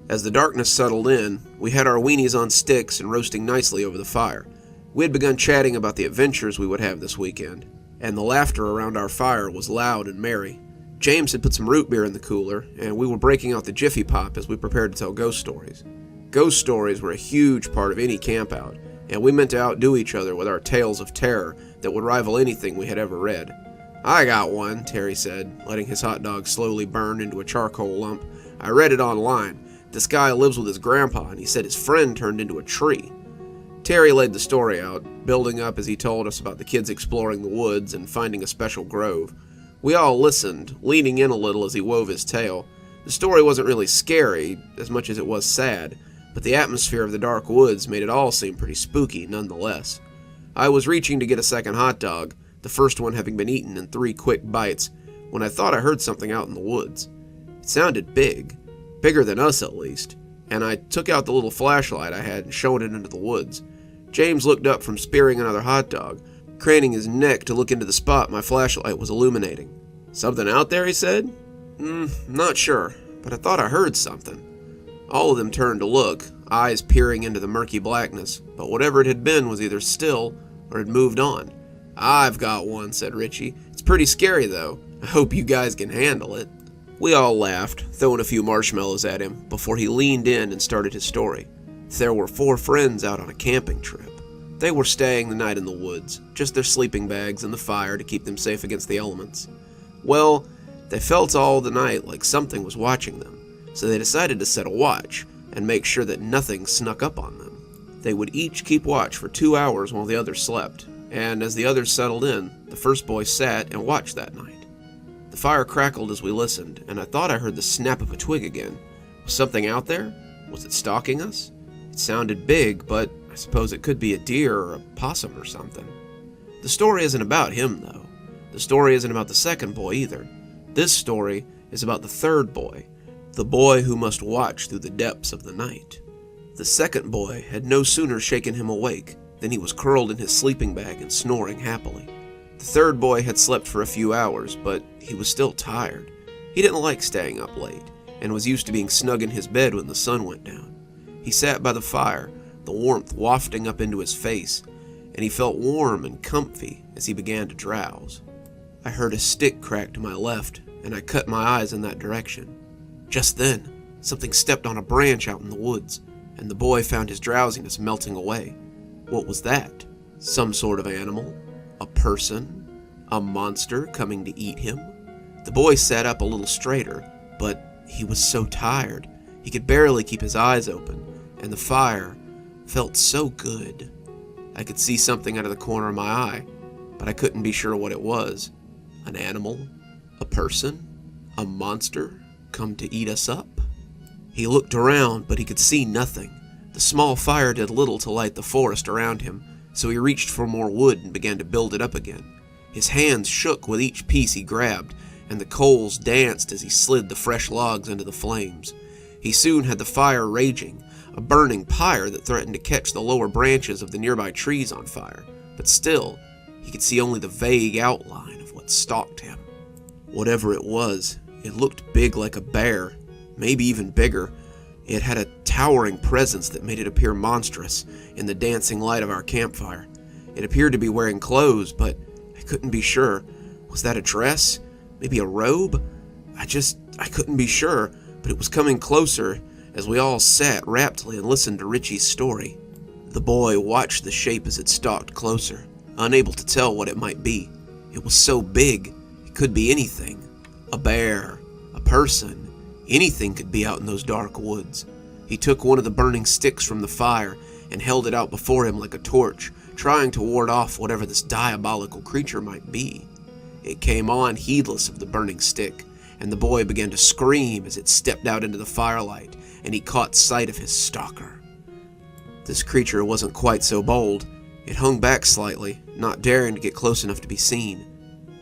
As the darkness settled in, we had our weenies on sticks and roasting nicely over the fire. We had begun chatting about the adventures we would have this weekend, and the laughter around our fire was loud and merry. James had put some root beer in the cooler, and we were breaking out the Jiffy Pop as we prepared to tell ghost stories. Ghost stories were a huge part of any campout, and we meant to outdo each other with our tales of terror that would rival anything we had ever read. "I got one," Terry said, letting his hot dog slowly burn into a charcoal lump. "I read it online. This guy lives with his grandpa, and he said his friend turned into a tree." Terry laid the story out, building up as he told us about the kids exploring the woods and finding a special grove. We all listened, leaning in a little as he wove his tale. The story wasn't really scary, as much as it was sad, but the atmosphere of the dark woods made it all seem pretty spooky nonetheless. I was reaching to get a second hot dog, the first one having been eaten in 3 quick bites, when I thought I heard something out in the woods. It sounded big, bigger than us at least, and I took out the little flashlight I had and shone it into the woods. James looked up from spearing another hot dog, craning his neck to look into the spot my flashlight was illuminating. "Something out there?" he said. Not sure, but I thought I heard something." All of them turned to look, eyes peering into the murky blackness, but whatever it had been was either still or had moved on. "I've got one," said Richie. "It's pretty scary, though. I hope you guys can handle it." We all laughed, throwing a few marshmallows at him, before he leaned in and started his story. There were 4 friends out on a camping trip. They were staying the night in the woods, just their sleeping bags and the fire to keep them safe against the elements. Well, they felt all the night like something was watching them, so they decided to set a watch and make sure that nothing snuck up on them. They would each keep watch for 2 hours while the others slept, and as the others settled in, the first boy sat and watched that night. The fire crackled as we listened, and I thought I heard the snap of a twig again. Was something out there? Was it stalking us? It sounded big, but I suppose it could be a deer or a possum or something. The story isn't about him, though. The story isn't about the second boy either. This story is about the third boy, the boy who must watch through the depths of the night. The second boy had no sooner shaken him awake than he was curled in his sleeping bag and snoring happily. The third boy had slept for a few hours, but he was still tired. He didn't like staying up late, and was used to being snug in his bed when the sun went down. He sat by the fire, the warmth wafting up into his face, and he felt warm and comfy as he began to drowse. I heard a stick crack to my left, and I cut my eyes in that direction. Just then, something stepped on a branch out in the woods. and the boy found his drowsiness melting away. What was that? Some sort of animal? A person? A monster coming to eat him? The boy sat up a little straighter, but he was so tired. He could barely keep his eyes open, and the fire felt so good. I could see something out of the corner of my eye, but I couldn't be sure what it was. An animal? A person? A monster come to eat us up? He looked around, but he could see nothing. The small fire did little to light the forest around him, so he reached for more wood and began to build it up again. His hands shook with each piece he grabbed, and the coals danced as he slid the fresh logs into the flames. He soon had the fire raging, a burning pyre that threatened to catch the lower branches of the nearby trees on fire, but still, he could see only the vague outline of what stalked him. Whatever it was, it looked big like a bear, maybe even bigger. It had a towering presence that made it appear monstrous in the dancing light of our campfire. It appeared to be wearing clothes, but I couldn't be sure. Was that a dress? Maybe a robe? I couldn't be sure, but it was coming closer as we all sat raptly and listened to Richie's story. The boy watched the shape as it stalked closer, unable to tell what it might be. It was so big, it could be anything. A bear, a person, anything could be out in those dark woods. He took one of the burning sticks from the fire and held it out before him like a torch, trying to ward off whatever this diabolical creature might be. It came on heedless of the burning stick, and the boy began to scream as it stepped out into the firelight, and he caught sight of his stalker. This creature wasn't quite so bold. It hung back slightly, not daring to get close enough to be seen.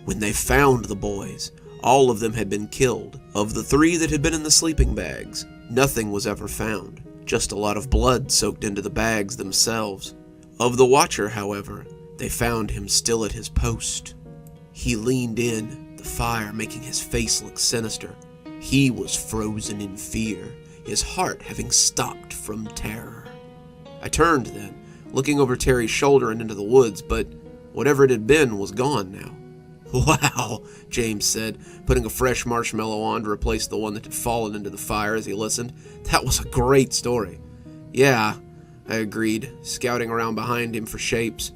When they found the boys, all of them had been killed. Of the 3 that had been in the sleeping bags, nothing was ever found, just a lot of blood soaked into the bags themselves. Of the watcher, however, they found him still at his post. He leaned in, the fire making his face look sinister. He was frozen in fear, his heart having stopped from terror. I turned then, looking over Terry's shoulder and into the woods, but whatever it had been was gone now. "Wow," James said, putting a fresh marshmallow on to replace the one that had fallen into the fire as he listened. "That was a great story." "Yeah," I agreed, scouting around behind him for shapes.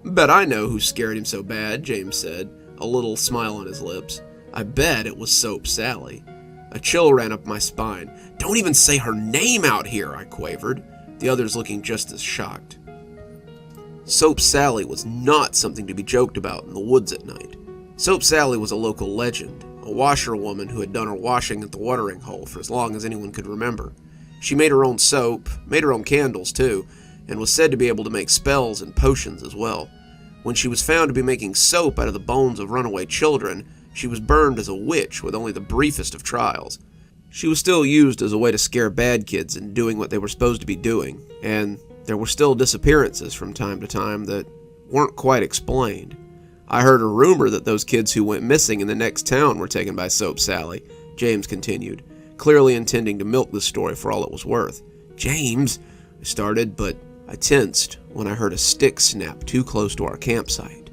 "Bet I know who scared him so bad," James said, a little smile on his lips. "I bet it was Soap Sally." A chill ran up my spine. "Don't even say her name out here," I quavered, the others looking just as shocked. Soap Sally was not something to be joked about in the woods at night. Soap Sally was a local legend, a washerwoman who had done her washing at the watering hole for as long as anyone could remember. She made her own soap, made her own candles too, and was said to be able to make spells and potions as well. When she was found to be making soap out of the bones of runaway children, she was burned as a witch with only the briefest of trials. She was still used as a way to scare bad kids into doing what they were supposed to be doing, and there were still disappearances from time to time that weren't quite explained. I heard a rumor that those kids who went missing in the next town were taken by Soap Sally, James continued, clearly intending to milk the story for all it was worth. "James," I started, but I tensed when I heard a stick snap too close to our campsite.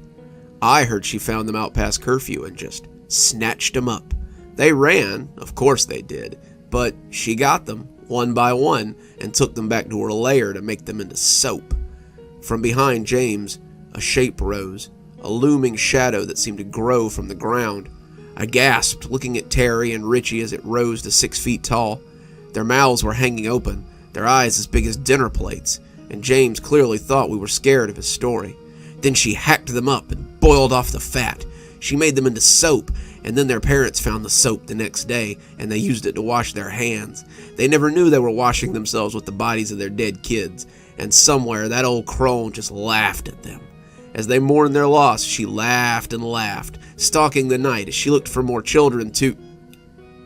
I heard she found them out past curfew and just snatched them up. They ran, of course they did, but she got them, one by one, and took them back to her lair to make them into soap. From behind James, a shape rose, a looming shadow that seemed to grow from the ground. I gasped, looking at Terry and Richie as it rose to 6 feet tall. Their mouths were hanging open, their eyes as big as dinner plates, and James clearly thought we were scared of his story. Then she hacked them up and boiled off the fat. She made them into soap, and then their parents found the soap the next day, and they used it to wash their hands. They never knew they were washing themselves with the bodies of their dead kids, and somewhere that old crone just laughed at them. As they mourned their loss, she laughed and laughed, stalking the night as she looked for more children to...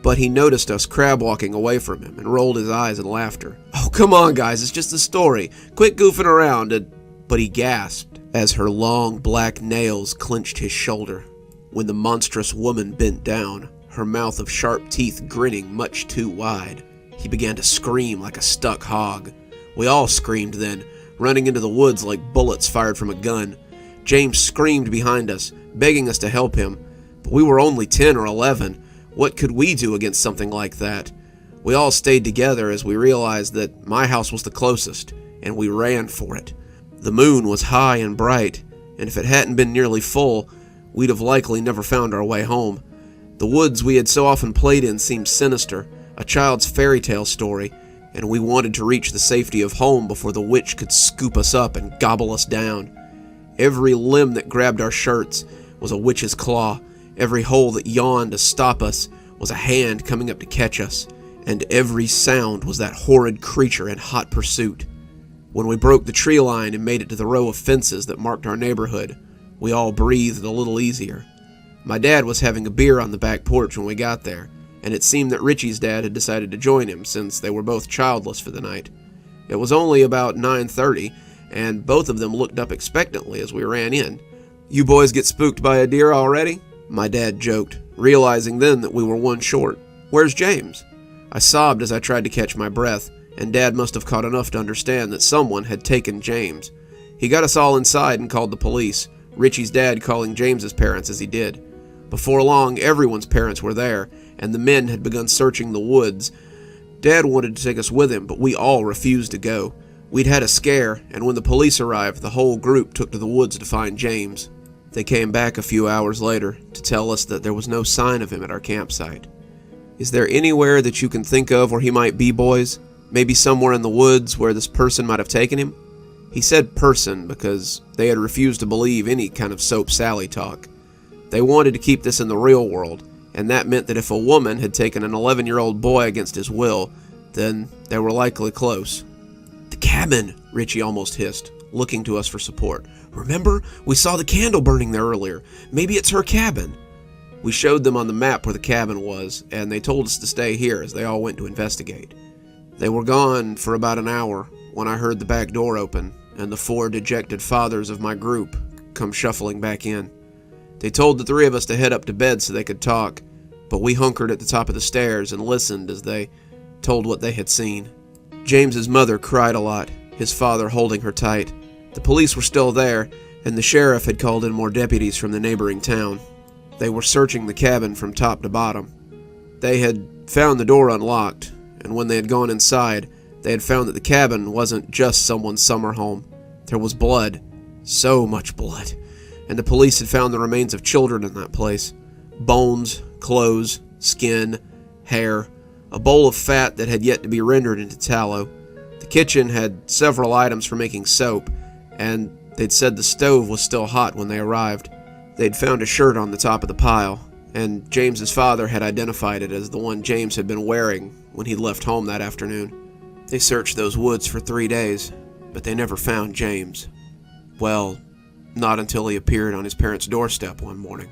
But he noticed us crab-walking away from him and rolled his eyes in laughter. "Oh, come on, guys, it's just a story. Quit goofing around," But he gasped as her long black nails clenched his shoulder. When the monstrous woman bent down, her mouth of sharp teeth grinning much too wide, he began to scream like a stuck hog. We all screamed then, running into the woods like bullets fired from a gun. James screamed behind us, begging us to help him, but we were only 10 or 11. What could we do against something like that? We all stayed together as we realized that my house was the closest, and we ran for it. The moon was high and bright, and if it hadn't been nearly full, we'd have likely never found our way home. The woods we had so often played in seemed sinister, a child's fairy tale story, and we wanted to reach the safety of home before the witch could scoop us up and gobble us down. Every limb that grabbed our shirts was a witch's claw. Every hole that yawned to stop us was a hand coming up to catch us, and every sound was that horrid creature in hot pursuit. When we broke the tree line and made it to the row of fences that marked our neighborhood, we all breathed a little easier. My dad was having a beer on the back porch when we got there, and it seemed that Richie's dad had decided to join him since they were both childless for the night. It was only about 9:30, and both of them looked up expectantly as we ran in. "You boys get spooked by a deer already?" my dad joked, realizing then that we were one short. "Where's James?" I sobbed as I tried to catch my breath, and Dad must have caught enough to understand that someone had taken James. He got us all inside and called the police, Richie's dad calling James's parents as he did. Before long, everyone's parents were there, and the men had begun searching the woods. Dad wanted to take us with him, but we all refused to go. We'd had a scare, and when the police arrived, the whole group took to the woods to find James. They came back a few hours later to tell us that there was no sign of him at our campsite. "Is there anywhere that you can think of where he might be, boys? Maybe somewhere in the woods where this person might have taken him?" He said person because they had refused to believe any kind of Soap Sally talk. They wanted to keep this in the real world, and that meant that if a woman had taken an 11-year-old boy against his will, then they were likely close. "The cabin," Richie almost hissed, looking to us for support. "Remember? We saw the candle burning there earlier. Maybe it's her cabin." We showed them on the map where the cabin was, and they told us to stay here as they all went to investigate. They were gone for about an hour when I heard the back door open and the 4 dejected fathers of my group come shuffling back in. They told the 3 of us to head up to bed so they could talk, but we hunkered at the top of the stairs and listened as they told what they had seen. James's mother cried a lot, his father holding her tight. The police were still there, and the sheriff had called in more deputies from the neighboring town. They were searching the cabin from top to bottom. They had found the door unlocked, and when they had gone inside, they had found that the cabin wasn't just someone's summer home. There was blood, so much blood, and the police had found the remains of children in that place. Bones, clothes, skin, hair, a bowl of fat that had yet to be rendered into tallow. The kitchen had several items for making soap, and they'd said the stove was still hot when they arrived. They'd found a shirt on the top of the pile, and James's father had identified it as the one James had been wearing when he left home that afternoon. They searched those woods for 3 days, but they never found James. Well, not until he appeared on his parents' doorstep one morning.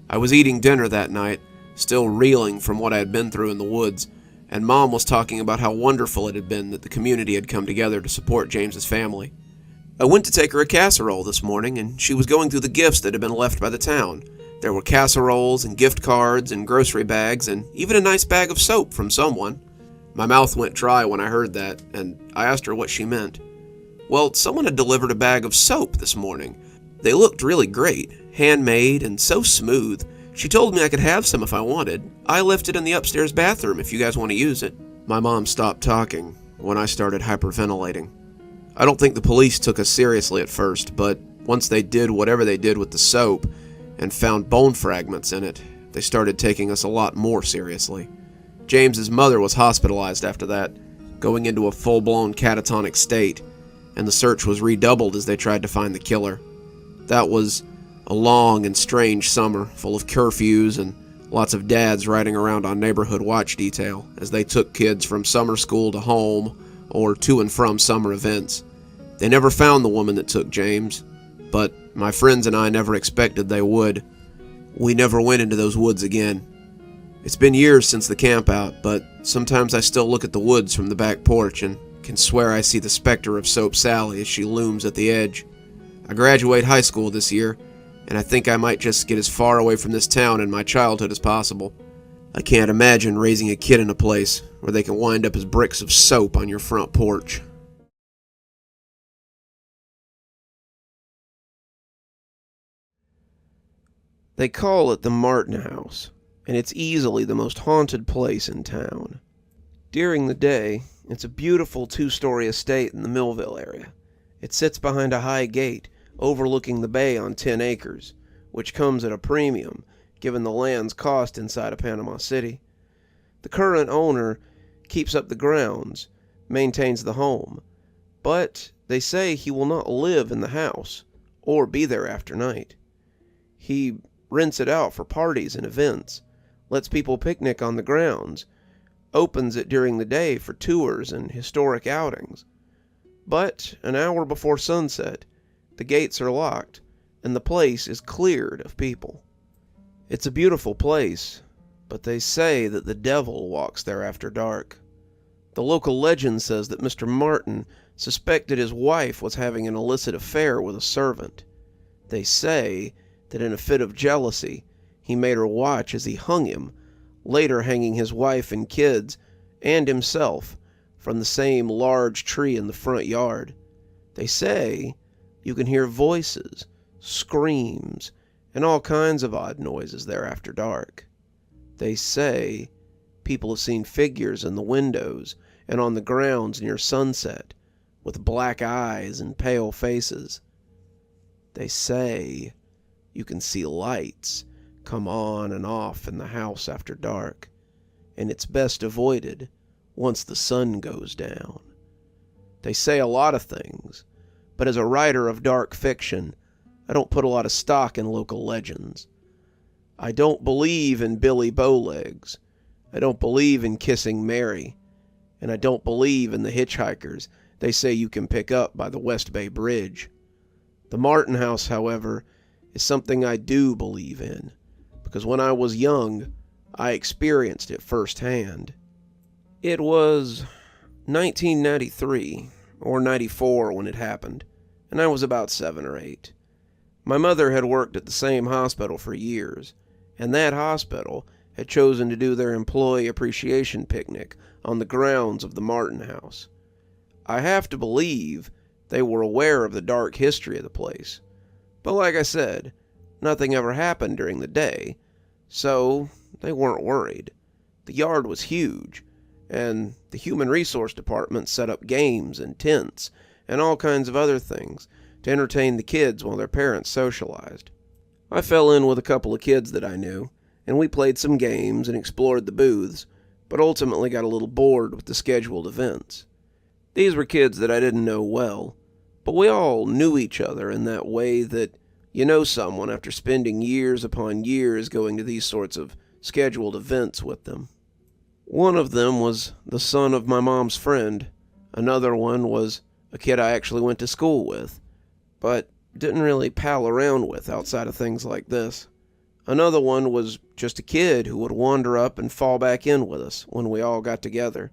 I was eating dinner that night, still reeling from what I had been through in the woods, and Mom was talking about how wonderful it had been that the community had come together to support James's family. I went to take her a casserole this morning, and she was going through the gifts that had been left by the town. There were casseroles and gift cards and grocery bags and even a nice bag of soap from someone. My mouth went dry when I heard that, and I asked her what she meant. Well, someone had delivered a bag of soap this morning. They looked really great, handmade and so smooth. She told me I could have some if I wanted. I left it in the upstairs bathroom if you guys want to use it. My mom stopped talking when I started hyperventilating. I don't think the police took us seriously at first, but once they did whatever they did with the soap and found bone fragments in it, they started taking us a lot more seriously. James's mother was hospitalized after that, going into a full-blown catatonic state, and the search was redoubled as they tried to find the killer. That was a long and strange summer, full of curfews and lots of dads riding around on neighborhood watch detail as they took kids from summer school to home or to and from summer events. They never found the woman that took James, but my friends and I never expected they would. We never went into those woods again. It's been years since the campout, but sometimes I still look at the woods from the back porch and can swear I see the specter of Soap Sally as she looms at the edge. I graduate high school this year, and I think I might just get as far away from this town and my childhood as possible. I can't imagine raising a kid in a place where they can wind up as bricks of soap on your front porch. They call it the Martin House, and it's easily the most haunted place in town. During the day, it's a beautiful 2-story estate in the Millville area. It sits behind a high gate overlooking the bay on 10 acres, which comes at a premium given the land's cost inside of Panama City. The current owner keeps up the grounds, maintains the home, but they say he will not live in the house or be there after night. He rents it out for parties and events, lets people picnic on the grounds, opens it during the day for tours and historic outings. But an hour before sunset, the gates are locked and the place is cleared of people. It's a beautiful place, but they say that the devil walks there after dark. The local legend says that Mr. Martin suspected his wife was having an illicit affair with a servant. They say that in a fit of jealousy, he made her watch as he hung him, later hanging his wife and kids and himself from the same large tree in the front yard. They say you can hear voices, screams, and all kinds of odd noises there after dark. They say people have seen figures in the windows and on the grounds near sunset, with black eyes and pale faces. They say you can see lights come on and off in the house after dark, and it's best avoided once the sun goes down. They say a lot of things, but as a writer of dark fiction, I don't put a lot of stock in local legends. I don't believe in Billy Bowlegs. I don't believe in Kissing Mary. And I don't believe in the hitchhikers they say you can pick up by the West Bay Bridge. The Martin House, however, is something I do believe in, because when I was young, I experienced it firsthand. It was 1993 or 94 when it happened, and I was about 7 or 8. My mother had worked at the same hospital for years, and that hospital had chosen to do their employee appreciation picnic on the grounds of the Martin House. I have to believe they were aware of the dark history of the place, but like I said, nothing ever happened during the day, so they weren't worried. The yard was huge, and the Human Resource Department set up games and tents and all kinds of other things to entertain the kids while their parents socialized. I fell in with a couple of kids that I knew, and we played some games and explored the booths, but ultimately got a little bored with the scheduled events. These were kids that I didn't know well, but we all knew each other in that way that you know someone after spending years upon years going to these sorts of scheduled events with them. One of them was the son of my mom's friend. Another one was a kid I actually went to school with, but didn't really pal around with outside of things like this. Another one was just a kid who would wander up and fall back in with us when we all got together.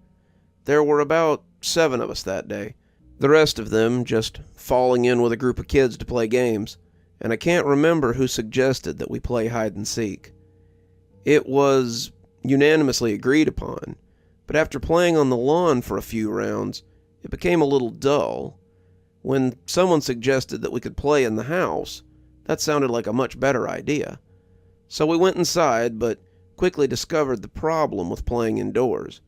There were about 7 of us that day, the rest of them just falling in with a group of kids to play games, and I can't remember who suggested that we play hide and seek. It was unanimously agreed upon, but after playing on the lawn for a few rounds, it became a little dull. When someone suggested that we could play in the house, that sounded like a much better idea. So we went inside, but quickly discovered the problem with playing indoors.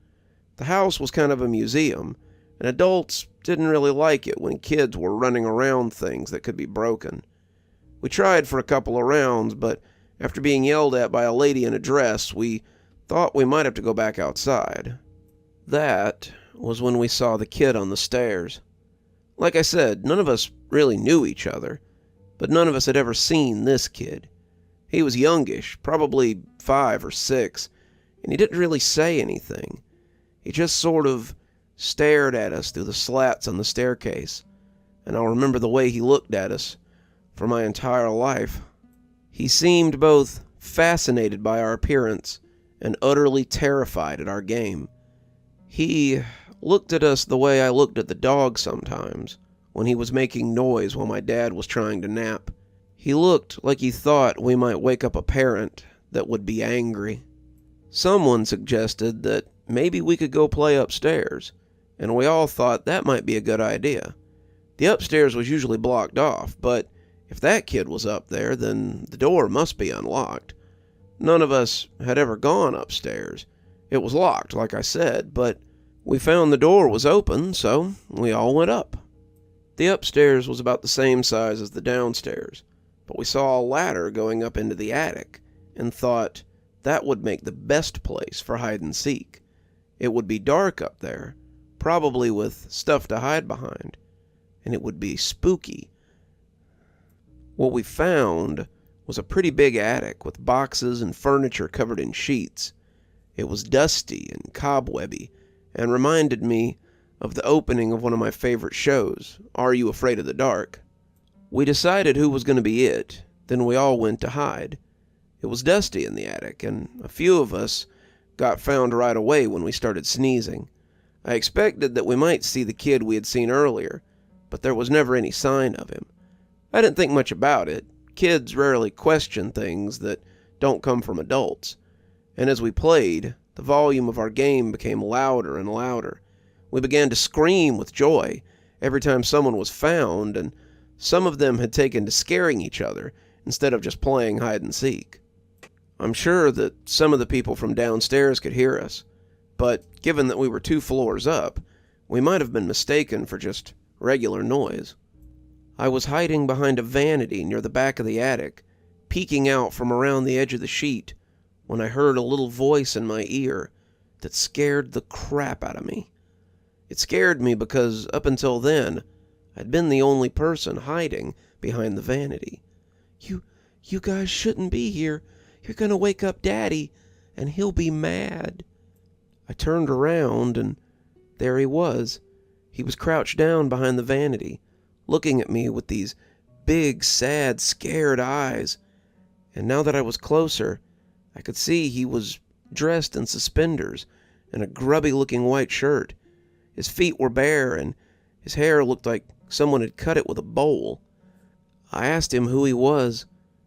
The house was kind of a museum, and adults didn't really like it when kids were running around things that could be broken. We tried for a couple of rounds, but after being yelled at by a lady in a dress, we thought we might have to go back outside. That was when we saw the kid on the stairs. Like I said, none of us really knew each other, but none of us had ever seen this kid. He was youngish, probably 5 or 6, and he didn't really say anything. He just sort of stared at us through the slats on the staircase, and I'll remember the way he looked at us for my entire life. He seemed both fascinated by our appearance and utterly terrified at our game. He looked at us the way I looked at the dog sometimes, when he was making noise while my dad was trying to nap. He looked like he thought we might wake up a parent that would be angry. Someone suggested that maybe we could go play upstairs, and we all thought that might be a good idea. The upstairs was usually blocked off, but if that kid was up there, then the door must be unlocked. None of us had ever gone upstairs. It was locked, like I said, but We found the door was open, so we all went up. The upstairs was about the same size as the downstairs, but we saw a ladder going up into the attic and thought that would make the best place for hide and seek. It would be dark up there, probably with stuff to hide behind, and it would be spooky. What we found was a pretty big attic with boxes and furniture covered in sheets. It was dusty and cobwebby and reminded me of the opening of one of my favorite shows, Are You Afraid of the Dark? We decided who was going to be it, then we all went to hide. It was dusty in the attic, and a few of us got found right away when we started sneezing. I expected that we might see the kid we had seen earlier, but there was never any sign of him. I didn't think much about it. Kids rarely question things that don't come from adults. And as we played, the volume of our game became louder and louder. We began to scream with joy every time someone was found, and some of them had taken to scaring each other instead of just playing hide and seek. I'm sure that some of the people from downstairs could hear us, but given that we were 2 floors up, we might have been mistaken for just regular noise. I was hiding behind a vanity near the back of the attic, peeking out from around the edge of the sheet, when I heard a little voice in my ear that scared the crap out of me. It scared me because up until then, I'd been the only person hiding behind the vanity. You guys shouldn't be here. You're gonna wake up Daddy, and he'll be mad." I turned around, and there he was. He was crouched down behind the vanity, looking at me with these big, sad, scared eyes. And now that I was closer, I could see he was dressed in suspenders and a grubby-looking white shirt. His feet were bare, and his hair looked like someone had cut it with a bowl. I asked him who he was,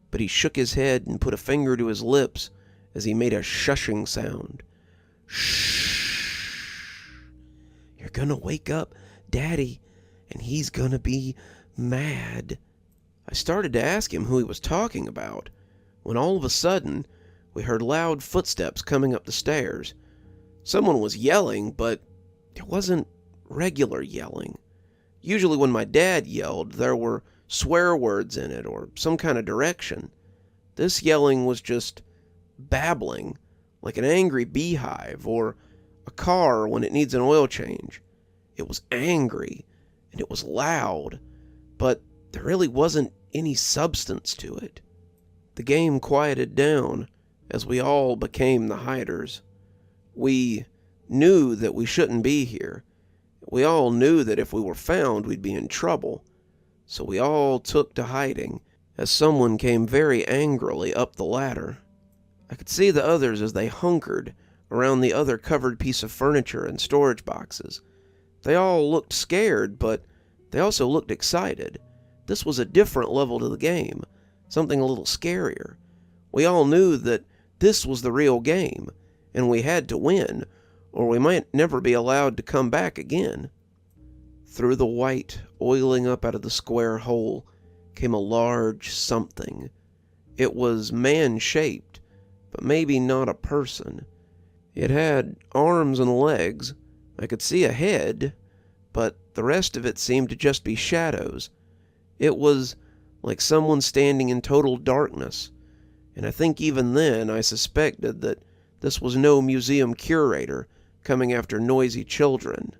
but he shook his head and put a finger to his lips as he made a shushing sound. "Shh. You're gonna wake up Daddy, and he's gonna be mad." I started to ask him who he was talking about, when all of a sudden, we heard loud footsteps coming up the stairs. Someone was yelling, but it wasn't regular yelling. Usually when my dad yelled, there were swear words in it or some kind of direction. This yelling was just babbling, like an angry beehive or a car when it needs an oil change. It was angry, and it was loud, but there really wasn't any substance to it. The game quieted down as we all became the hiders. We knew that we shouldn't be here. We all knew that if we were found, we'd be in trouble. So we all took to hiding as someone came very angrily up the ladder. I could see the others as they hunkered around the other covered piece of furniture and storage boxes. They all looked scared, but they also looked excited. This was a different level to the game, something a little scarier. We all knew that this was the real game, and we had to win, or we might never be allowed to come back again. Through the white, oiling up out of the square hole, came a large something. It was man-shaped, but maybe not a person. It had arms and legs. I could see a head, but the rest of it seemed to just be shadows. It was like someone standing in total darkness, and I think even then I suspected that this was no museum curator coming after noisy children.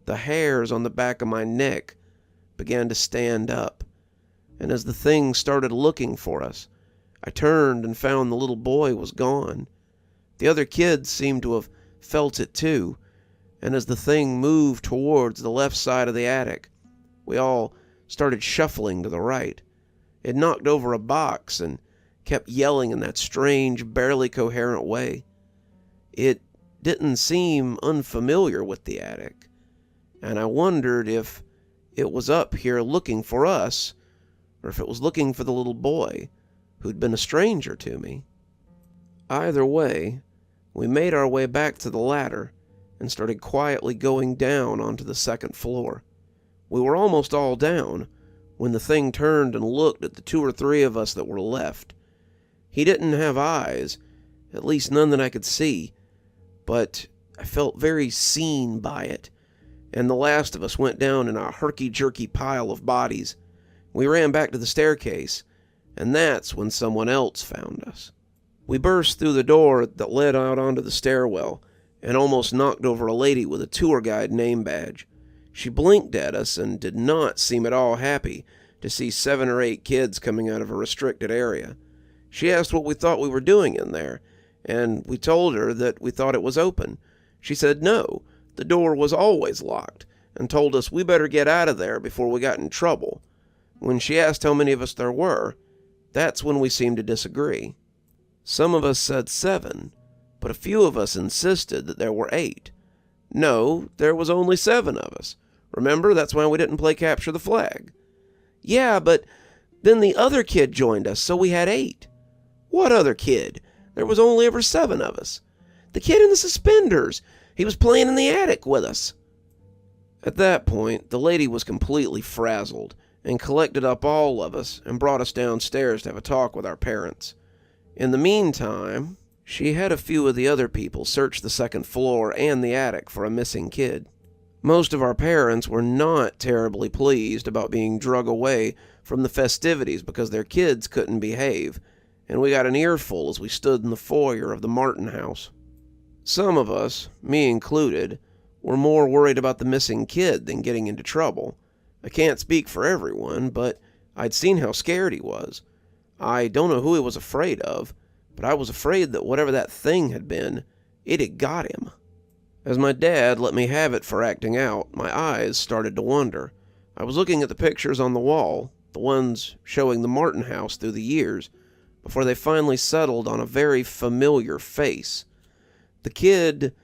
The hairs on the back of my neck began to stand up, and as the thing started looking for us, I turned and found the little boy was gone. The other kids seemed to have felt it too, and as the thing moved towards the left side of the attic, we all started shuffling to the right. It knocked over a box and kept yelling in that strange, barely coherent way. It didn't seem unfamiliar with the attic, and I wondered if it was up here looking for us, or if it was looking for the little boy who'd been a stranger to me. Either way, we made our way back to the ladder and started quietly going down onto the second floor. We were almost all down when the thing turned and looked at the 2 or 3 of us that were left. He didn't have eyes, at least none that I could see, but I felt very seen by it, and the last of us went down in a herky-jerky pile of bodies. We ran back to the staircase, and that's when someone else found us. We burst through the door that led out onto the stairwell and almost knocked over a lady with a tour guide name badge. She blinked at us and did not seem at all happy to see 7 or 8 kids coming out of a restricted area. She asked what we thought we were doing in there, and we told her that we thought it was open. She said no, the door was always locked, and told us we better get out of there before we got in trouble. When she asked how many of us there were, that's when we seemed to disagree. Some of us said 7, but a few of us insisted that there were 8. No, there was only 7 of us. Remember, that's why we didn't play Capture the Flag. Yeah, but then the other kid joined us, so we had 8. What other kid? There was only ever 7 of us. The kid in the suspenders. He was playing in the attic with us. At that point, the lady was completely frazzled and collected up all of us and brought us downstairs to have a talk with our parents. In the meantime, she had a few of the other people search the second floor and the attic for a missing kid. Most of our parents were not terribly pleased about being drug away from the festivities because their kids couldn't behave, and we got an earful as we stood in the foyer of the Martin house. Some of us, me included, were more worried about the missing kid than getting into trouble. I can't speak for everyone, but I'd seen how scared he was. I don't know who he was afraid of, but I was afraid that whatever that thing had been, it had got him. As my dad let me have it for acting out, my eyes started to wander. I was looking at the pictures on the wall, the ones showing the Martin house through the years, before they finally settled on a very familiar face. The kid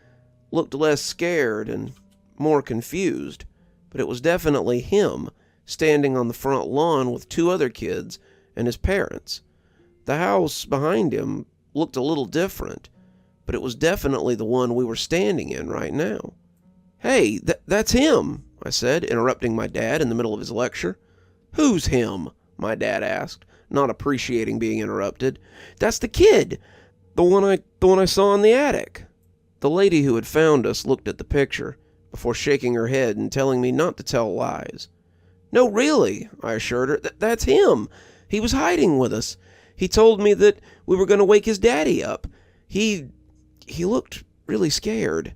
looked less scared and more confused, but it was definitely him, standing on the front lawn with 2 other kids and his parents. The house behind him looked a little different, but it was definitely the one we were standing in right now. "Hey, that's him," I said, interrupting my dad in the middle of his lecture. "Who's him?" my dad asked, not appreciating being interrupted. "That's the kid, the one I saw in the attic." The lady who had found us looked at the picture before shaking her head and telling me not to tell lies. "No, really," I assured her. That's him. He was hiding with us. He told me that we were going to wake his daddy up. He looked really scared."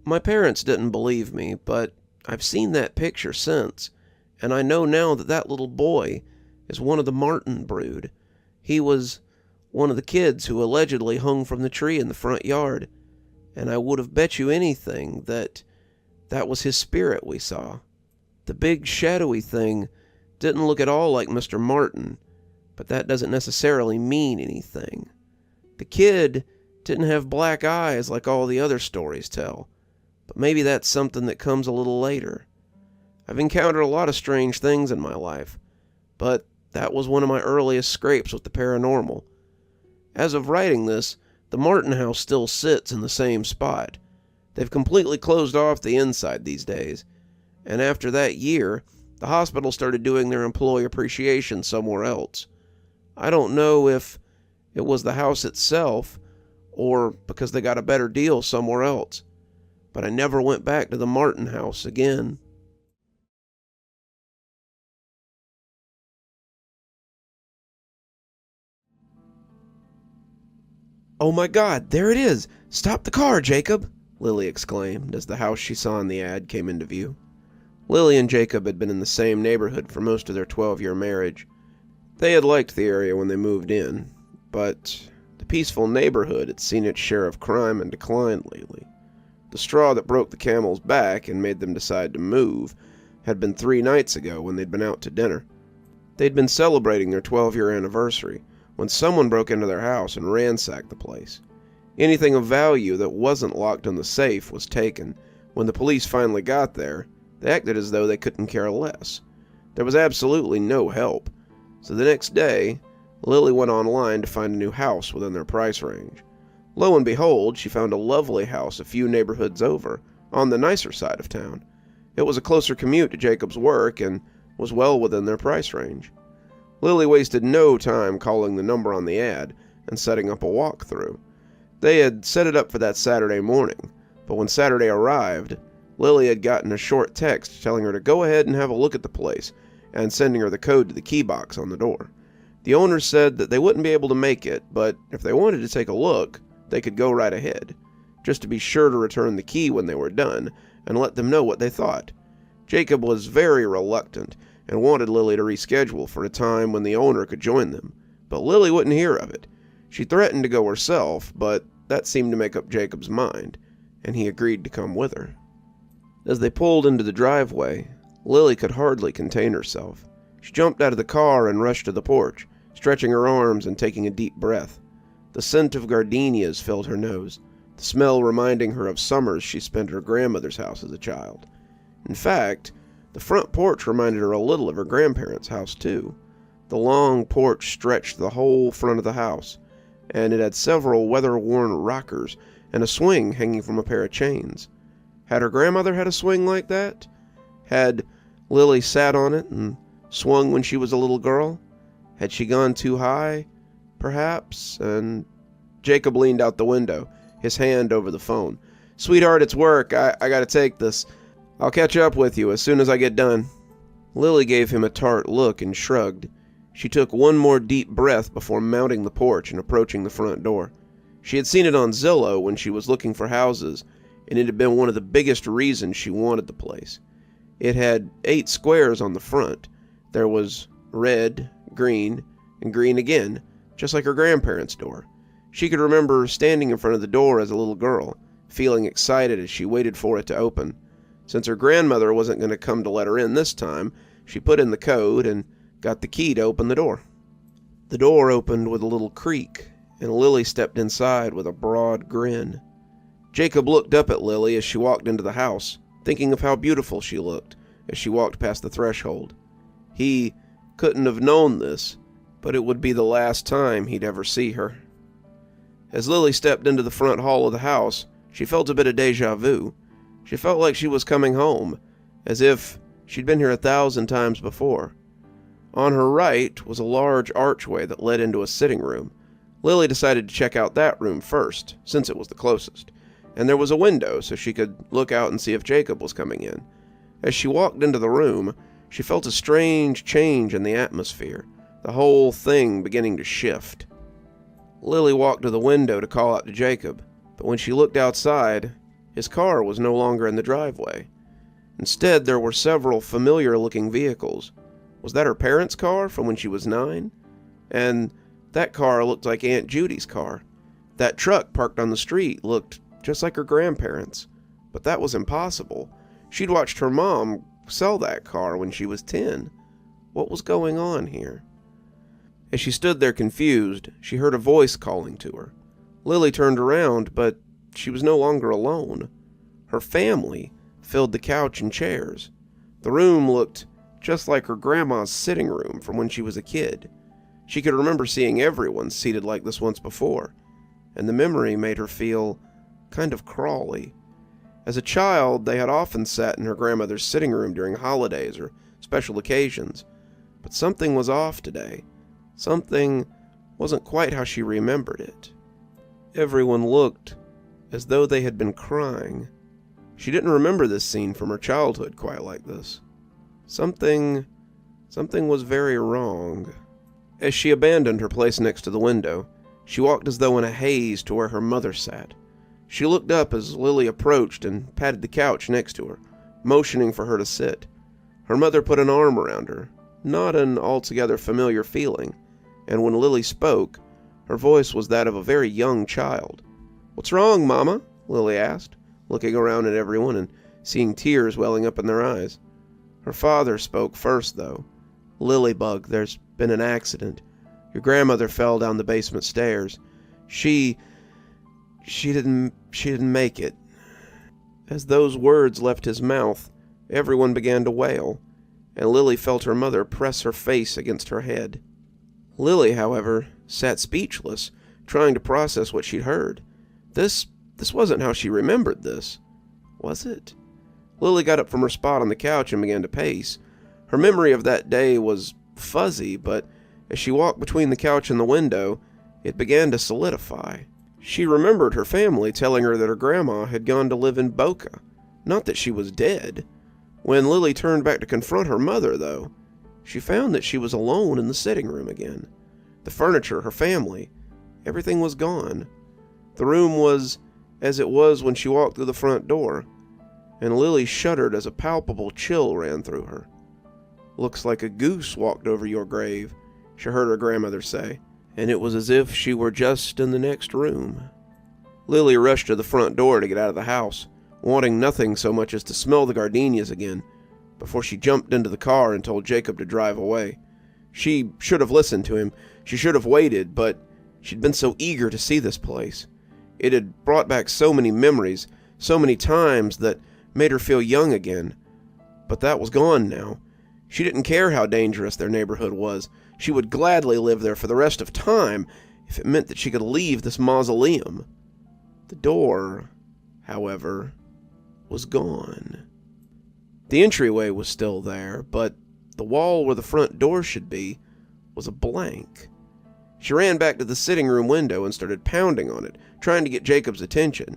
My parents didn't believe me, but I've seen that picture since, and I know now that that little boy is one of the Martin brood. He was one of the kids who allegedly hung from the tree in the front yard, and I would have bet you anything that was his spirit we saw. The big shadowy thing didn't look at all like Mr. Martin, but that doesn't necessarily mean anything. The kid didn't have black eyes like all the other stories tell, but maybe that's something that comes a little later. I've encountered a lot of strange things in my life, but that was one of my earliest scrapes with the paranormal. As of writing this, the Martin house still sits in the same spot. They've completely closed off the inside these days, and after that year, the hospital started doing their employee appreciation somewhere else. I don't know if it was the house itself or because they got a better deal somewhere else, but I never went back to the Martin house again. "Oh my God, there it is! Stop the car, Jacob!" Lily exclaimed as the house she saw in the ad came into view. Lily and Jacob had been in the same neighborhood for most of their 12-year marriage. They had liked the area when they moved in, but the peaceful neighborhood had seen its share of crime and decline lately. The straw that broke the camel's back and made them decide to move had been 3 nights ago when they'd been out to dinner. They'd been celebrating their 12-year anniversary when someone broke into their house and ransacked the place. Anything of value that wasn't locked in the safe was taken. When the police finally got there, they acted as though they couldn't care less. There was absolutely no help. So the next day, Lily went online to find a new house within their price range. Lo and behold, she found a lovely house a few neighborhoods over, on the nicer side of town. It was a closer commute to Jacob's work and was well within their price range. Lily wasted no time calling the number on the ad and setting up a walkthrough. They had set it up for that Saturday morning, But when Saturday arrived, Lily had gotten a short text telling her to go ahead and have a look at the place and sending her the code to the key box on the door. The owners said that they wouldn't be able to make it, but if they wanted to take a look, they could go right ahead, just to be sure to return the key when they were done and let them know what they thought. Jacob was very reluctant and wanted Lily to reschedule for a time when the owner could join them, but Lily wouldn't hear of it. She threatened to go herself, but that seemed to make up Jacob's mind, and he agreed to come with her. As they pulled into the driveway, Lily could hardly contain herself. She jumped out of the car and rushed to the porch, stretching her arms and taking a deep breath. The scent of gardenias filled her nose, the smell reminding her of summers she spent at her grandmother's house as a child. In fact, the front porch reminded her a little of her grandparents' house, too. The long porch stretched the whole front of the house, and it had several weather-worn rockers and a swing hanging from a pair of chains. Had her grandmother had a swing like that? Had Lily sat on it and swung when she was a little girl? Had she gone too high, perhaps? And Jacob leaned out the window, his hand over the phone. "Sweetheart, it's work. I gotta take this. I'll catch up with you as soon as I get done." Lily gave him a tart look and shrugged. She took one more deep breath before mounting the porch and approaching the front door. She had seen it on Zillow when she was looking for houses, and it had been one of the biggest reasons she wanted the place. It had 8 squares on the front. There was red, green, and green again, just like her grandparents' door. She could remember standing in front of the door as a little girl, feeling excited as she waited for it to open. Since her grandmother wasn't going to come to let her in this time, she put in the code and got the key to open the door. The door opened with a little creak, and Lily stepped inside with a broad grin. Jacob looked up at Lily as she walked into the house, thinking of how beautiful she looked as she walked past the threshold. He couldn't have known this, but it would be the last time he'd ever see her. As Lily stepped into the front hall of the house, she felt a bit of déjà vu. She felt like she was coming home, as if she'd been here 1,000 times before. On her right was a large archway that led into a sitting room. Lily decided to check out that room first, since it was the closest, and there was a window so she could look out and see if Jacob was coming in. As she walked into the room, she felt a strange change in the atmosphere, the whole thing beginning to shift. Lily walked to the window to call out to Jacob, but when she looked outside, his car was no longer in the driveway. Instead, there were several familiar-looking vehicles. Was that her parents' car from when she was 9? And that car looked like Aunt Judy's car. That truck parked on the street looked just like her grandparents'. But that was impossible. She'd watched her mom sell that car when she was 10. What was going on here? As she stood there confused, she heard a voice calling to her. Lily turned around, but she was no longer alone. Her family filled the couch and chairs. The room looked just like her grandma's sitting room from when she was a kid. She could remember seeing everyone seated like this once before, and the memory made her feel kind of crawly. As a child, they had often sat in her grandmother's sitting room during holidays or special occasions, but something was off today. Something wasn't quite how she remembered it. Everyone looked as though they had been crying. She didn't remember this scene from her childhood quite like this. Something was very wrong. As she abandoned her place next to the window, she walked as though in a haze to where her mother sat. She looked up as Lily approached and patted the couch next to her, motioning for her to sit. Her mother put an arm around her, not an altogether familiar feeling, and when Lily spoke, her voice was that of a very young child. "What's wrong, Mama?" Lily asked, looking around at everyone and seeing tears welling up in their eyes. Her father spoke first, though. "Lilybug, there's been an accident. Your grandmother fell down the basement stairs. She didn't make it." As those words left his mouth, everyone began to wail, and Lily felt her mother press her face against her head. Lily, however, sat speechless, trying to process what she'd heard. This wasn't how she remembered this, was it? Lily got up from her spot on the couch and began to pace. Her memory of that day was fuzzy, but as she walked between the couch and the window, it began to solidify. She remembered her family telling her that her grandma had gone to live in Boca, not that she was dead. When Lily turned back to confront her mother, though, she found that she was alone in the sitting room again. The furniture, her family, everything was gone. The room was as it was when she walked through the front door, and Lily shuddered as a palpable chill ran through her. "Looks like a goose walked over your grave," she heard her grandmother say, and it was as if she were just in the next room. Lily rushed to the front door to get out of the house, wanting nothing so much as to smell the gardenias again, before she jumped into the car and told Jacob to drive away. She should have listened to him. She should have waited, but she'd been so eager to see this place. It had brought back so many memories, so many times that made her feel young again. But that was gone now. She didn't care how dangerous their neighborhood was. She would gladly live there for the rest of time if it meant that she could leave this mausoleum. The door, however, was gone. The entryway was still there, but the wall where the front door should be was a blank. She ran back to the sitting room window and started pounding on it, trying to get Jacob's attention.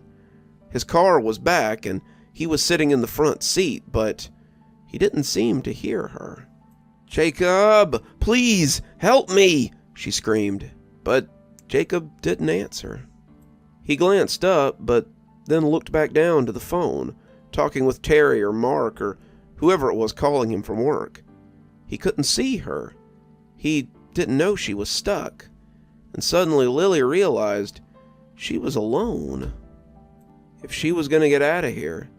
His car was back, and he was sitting in the front seat, but he didn't seem to hear her. "Jacob, please, help me!" she screamed, but Jacob didn't answer. He glanced up, but then looked back down to the phone, talking with Terry or Mark or whoever it was calling him from work. He couldn't see her. He didn't know she was stuck. And suddenly Lily realized she was alone. If she was going to get out of here,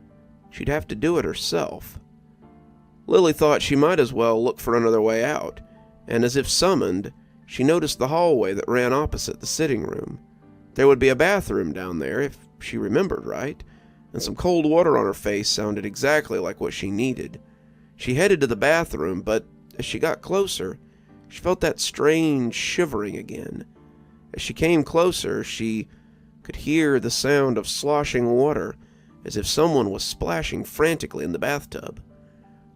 she'd have to do it herself. Lily thought she might as well look for another way out, and as if summoned, she noticed the hallway that ran opposite the sitting room. There would be a bathroom down there, if she remembered right, and some cold water on her face sounded exactly like what she needed. She headed to the bathroom, but as she got closer, she felt that strange shivering again. As she came closer, she could hear the sound of sloshing water, as if someone was splashing frantically in the bathtub.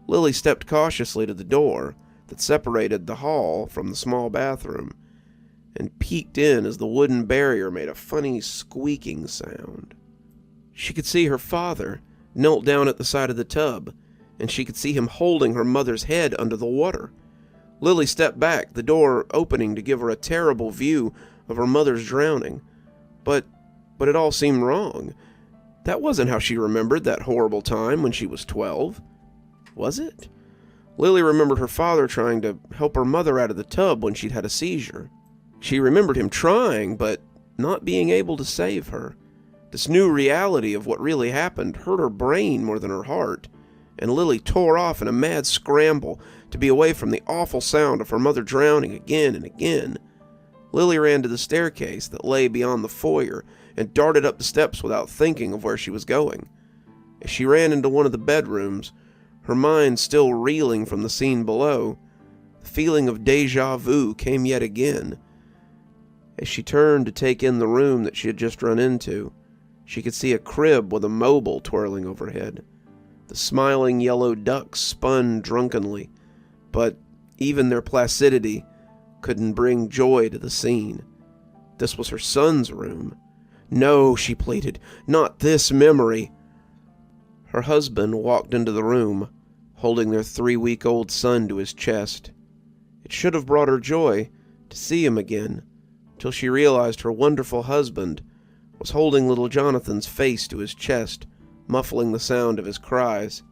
Lily stepped cautiously to the door that separated the hall from the small bathroom, and peeked in as the wooden barrier made a funny squeaking sound. She could see her father knelt down at the side of the tub, and she could see him holding her mother's head under the water. Lily stepped back, the door opening to give her a terrible view of her mother's drowning. But it all seemed wrong. That wasn't how she remembered that horrible time when she was 12. Was it? Lily remembered her father trying to help her mother out of the tub when she'd had a seizure. She remembered him trying, but not being able to save her. This new reality of what really happened hurt her brain more than her heart, and Lily tore off in a mad scramble to be away from the awful sound of her mother drowning again and again. Lily ran to the staircase that lay beyond the foyer and darted up the steps without thinking of where she was going. As she ran into one of the bedrooms, her mind still reeling from the scene below, the feeling of déjà vu came yet again. As she turned to take in the room that she had just run into, she could see a crib with a mobile twirling overhead. The smiling yellow ducks spun drunkenly, but even their placidity couldn't bring joy to the scene. This was her son's room. "No," she pleaded, "not this memory." Her husband walked into the room, holding their 3-week-old son to his chest. It should have brought her joy to see him again, till she realized her wonderful husband was holding little Jonathan's face to his chest, muffling the sound of his cries.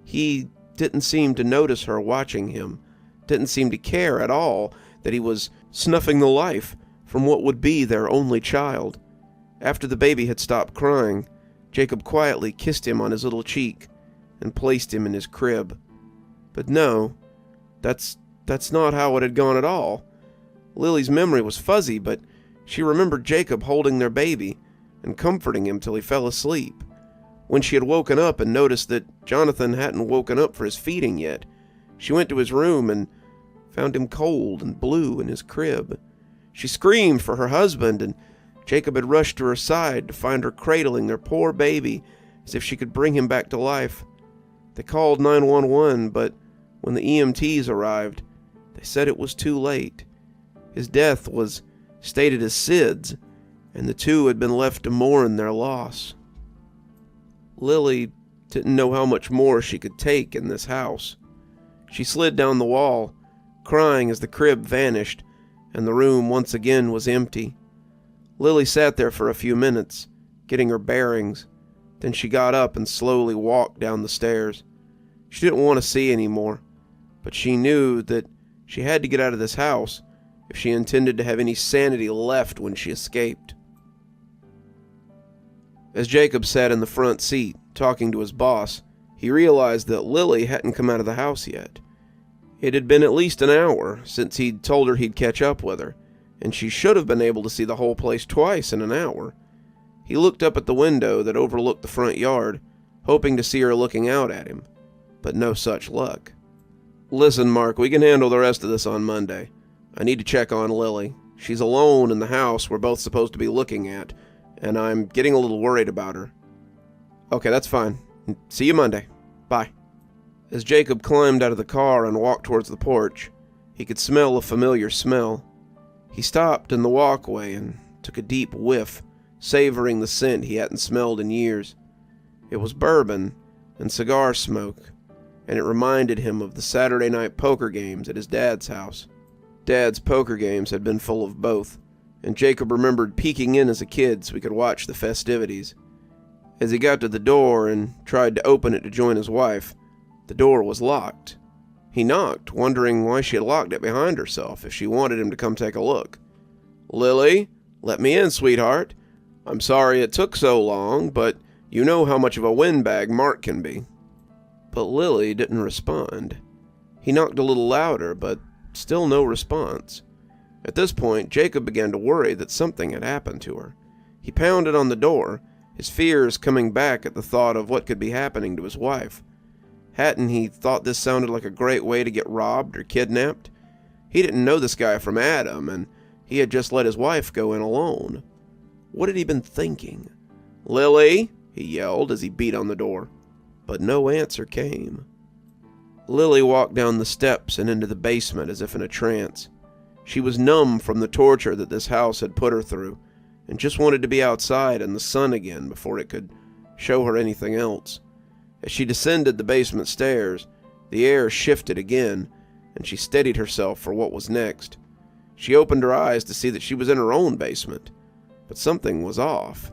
He didn't seem to notice her watching him, didn't seem to care at all that he was snuffing the life from what would be their only child. After the baby had stopped crying, Jacob quietly kissed him on his little cheek and placed him in his crib. But no, that's not how it had gone at all. Lily's memory was fuzzy, but she remembered Jacob holding their baby and comforting him till he fell asleep. When she had woken up and noticed that Jonathan hadn't woken up for his feeding yet, she went to his room and found him cold and blue in his crib. She screamed for her husband, and Jacob had rushed to her side to find her cradling their poor baby as if she could bring him back to life. They called 911, but when the EMTs arrived, they said it was too late. His death was stated as SIDS, and the two had been left to mourn their loss. Lily didn't know how much more she could take in this house. She slid down the wall, crying as the crib vanished, and the room once again was empty. Lily sat there for a few minutes, getting her bearings. Then she got up and slowly walked down the stairs. She didn't want to see any more, but she knew that she had to get out of this house if she intended to have any sanity left when she escaped. As Jacob sat in the front seat, talking to his boss, he realized that Lily hadn't come out of the house yet. It had been at least an hour since he'd told her he'd catch up with her, and she should have been able to see the whole place twice in an hour. He looked up at the window that overlooked the front yard, hoping to see her looking out at him, but no such luck. "Listen, Mark, we can handle the rest of this on Monday. I need to check on Lily. She's alone in the house we're both supposed to be looking at, and I'm getting a little worried about her." "Okay, that's fine. See you Monday. Bye." As Jacob climbed out of the car and walked towards the porch, he could smell a familiar smell. He stopped in the walkway and took a deep whiff, savoring the scent he hadn't smelled in years. It was bourbon and cigar smoke, and it reminded him of the Saturday night poker games at his dad's house. Dad's poker games had been full of both, and Jacob remembered peeking in as a kid so he could watch the festivities. As he got to the door and tried to open it to join his wife, the door was locked. He knocked, wondering why she had locked it behind herself if she wanted him to come take a look. "Lily, let me in, sweetheart. I'm sorry it took so long, but you know how much of a windbag Mark can be." But Lily didn't respond. He knocked a little louder, but still no response. At this point, Jacob began to worry that something had happened to her. He pounded on the door, his fears coming back at the thought of what could be happening to his wife. Hadn't he thought this sounded like a great way to get robbed or kidnapped? He didn't know this guy from Adam, and he had just let his wife go in alone. What had he been thinking? "Lily," he yelled as he beat on the door, but no answer came. Lily walked down the steps and into the basement as if in a trance. She was numb from the torture that this house had put her through, and just wanted to be outside in the sun again before it could show her anything else. As she descended the basement stairs, the air shifted again, and she steadied herself for what was next. She opened her eyes to see that she was in her own basement, but something was off.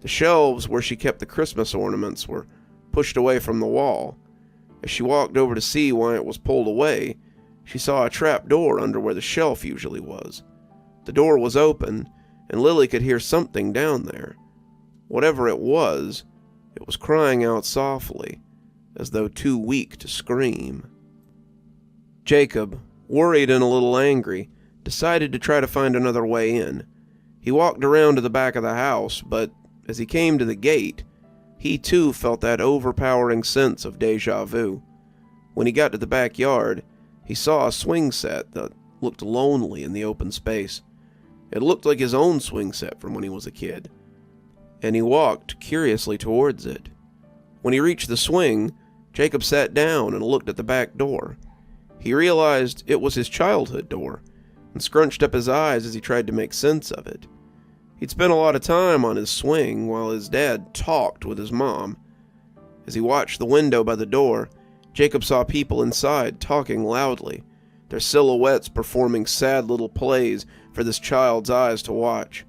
The shelves where she kept the Christmas ornaments were pushed away from the wall. As she walked over to see why it was pulled away, she saw a trap door under where the shelf usually was. The door was open, and Lily could hear something down there. Whatever it was crying out softly, as though too weak to scream. Jacob, worried and a little angry, decided to try to find another way in. He walked around to the back of the house, but as he came to the gate, he too felt that overpowering sense of déjà vu. When he got to the backyard, he saw a swing set that looked lonely in the open space. It looked like his own swing set from when he was a kid, and he walked curiously towards it. When he reached the swing, Jacob sat down and looked at the back door. He realized it was his childhood door, and scrunched up his eyes as he tried to make sense of it. He'd spent a lot of time on his swing while his dad talked with his mom. As he watched the window by the door, Jacob saw people inside talking loudly, their silhouettes performing sad little plays for this child's eyes to watch.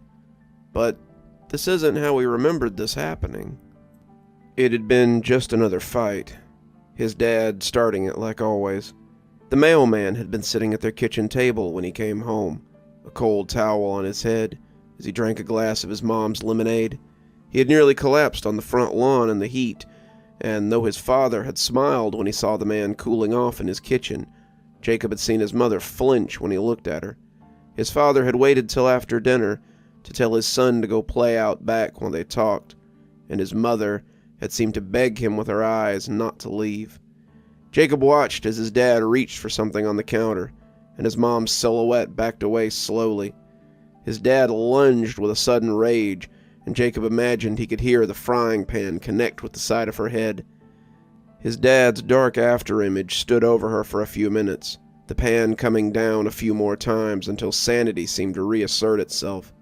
But this isn't how he remembered this happening. It had been just another fight, his dad starting it like always. The mailman had been sitting at their kitchen table when he came home, a cold towel on his head, as he drank a glass of his mom's lemonade. He had nearly collapsed on the front lawn in the heat, and though his father had smiled when he saw the man cooling off in his kitchen, Jacob had seen his mother flinch when he looked at her. His father had waited till after dinner to tell his son to go play out back while they talked, and his mother had seemed to beg him with her eyes not to leave. Jacob watched as his dad reached for something on the counter, and his mom's silhouette backed away slowly. His dad lunged with a sudden rage, and Jacob imagined he could hear the frying pan connect with the side of her head. His dad's dark afterimage stood over her for a few minutes, the pan coming down a few more times until sanity seemed to reassert itself.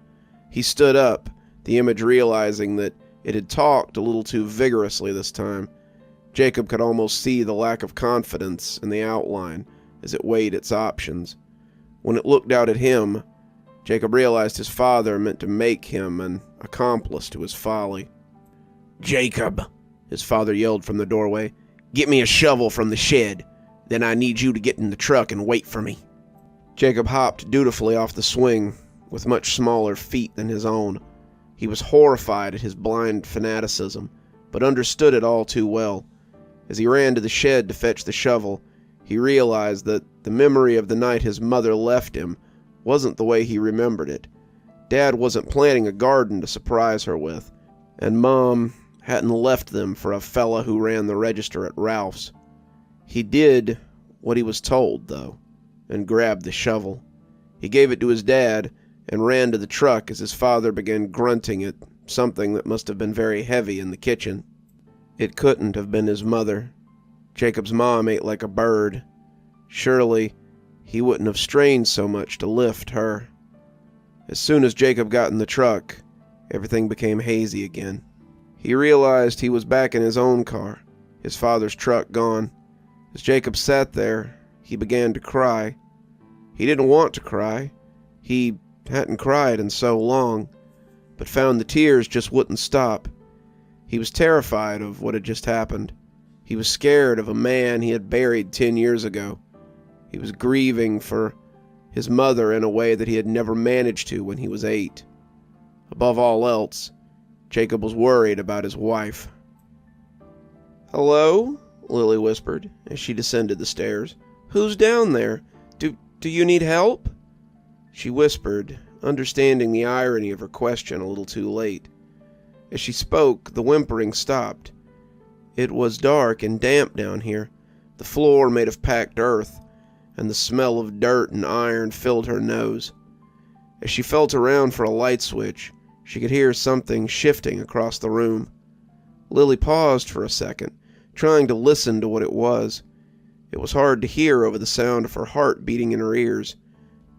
He stood up, the image realizing that it had talked a little too vigorously this time. Jacob could almost see the lack of confidence in the outline as it weighed its options. When it looked out at him, Jacob realized his father meant to make him an accomplice to his folly. "Jacob," his father yelled from the doorway, "get me a shovel from the shed. Then I need you to get in the truck and wait for me." Jacob hopped dutifully off the swing, with much smaller feet than his own. He was horrified at his blind fanaticism, but understood it all too well. As he ran to the shed to fetch the shovel, he realized that the memory of the night his mother left him wasn't the way he remembered it. Dad wasn't planning a garden to surprise her with, and Mom hadn't left them for a fella who ran the register at Ralph's. He did what he was told, though, and grabbed the shovel. He gave it to his dad and ran to the truck as his father began grunting at something that must have been very heavy in the kitchen. It couldn't have been his mother. Jacob's mom ate like a bird. Surely he wouldn't have strained so much to lift her. As soon as Jacob got in the truck, everything became hazy again. He realized he was back in his own car, his father's truck gone. As Jacob sat there, he began to cry. He didn't want to cry. He hadn't cried in so long, but found the tears just wouldn't stop. He was terrified of what had just happened. He was scared of a man he had buried 10 years ago. He was grieving for his mother in a way that he had never managed to when he was 8. Above all else, Jacob was worried about his wife. "Hello?" Lily whispered as she descended the stairs. "Who's down there? Do you need help?" She whispered, understanding the irony of her question a little too late. As she spoke, the whimpering stopped. It was dark and damp down here, the floor made of packed earth, and the smell of dirt and iron filled her nose. As she felt around for a light switch, she could hear something shifting across the room. Lily paused for a second, trying to listen to what it was. It was hard to hear over the sound of her heart beating in her ears,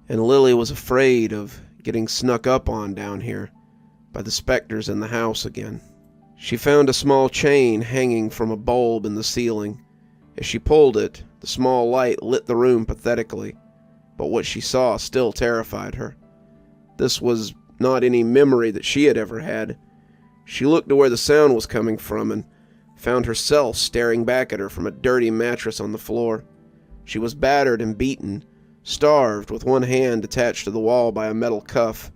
and Lily was afraid of getting snuck up on down here by the specters in the house again. She found a small chain hanging from a bulb in the ceiling. As she pulled it, the small light lit the room pathetically, but what she saw still terrified her. This was not any memory that she had ever had. She looked to where the sound was coming from and found herself staring back at her from a dirty mattress on the floor. She was battered and beaten, starved, with one hand attached to the wall by a metal cuff.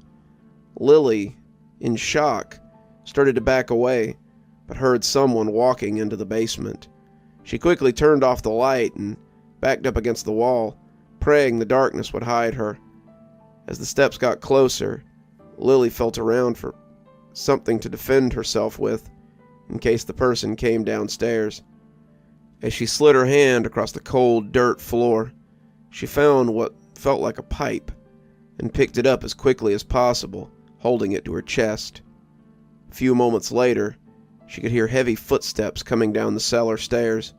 Lily, in shock, started to back away, but heard someone walking into the basement. She quickly turned off the light and backed up against the wall, praying the darkness would hide her. As the steps got closer, Lily felt around for something to defend herself with, in case the person came downstairs. As she slid her hand across the cold dirt floor, she found what felt like a pipe, and picked it up as quickly as possible, holding it to her chest. A few moments later, she could hear heavy footsteps coming down the cellar stairs.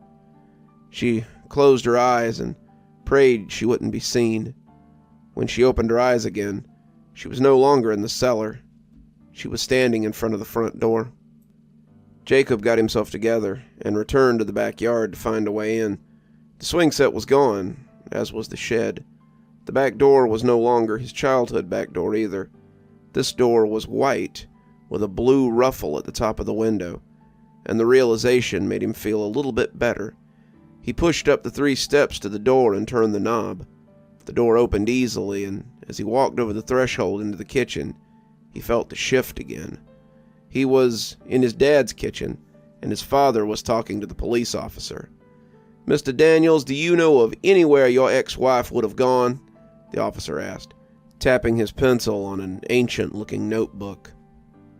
She closed her eyes and prayed she wouldn't be seen. When she opened her eyes again, she was no longer in the cellar. She was standing in front of the front door. Jacob got himself together and returned to the backyard to find a way in. The swing set was gone, as was the shed. The back door was no longer his childhood back door either. This door was white, with a blue ruffle at the top of the window, and the realization made him feel a little bit better. He pushed up the 3 steps to the door and turned the knob. The door opened easily, and as he walked over the threshold into the kitchen, he felt the shift again. He was in his dad's kitchen, and his father was talking to the police officer. "Mr. Daniels, do you know of anywhere your ex-wife would have gone?" the officer asked, tapping his pencil on an ancient-looking notebook.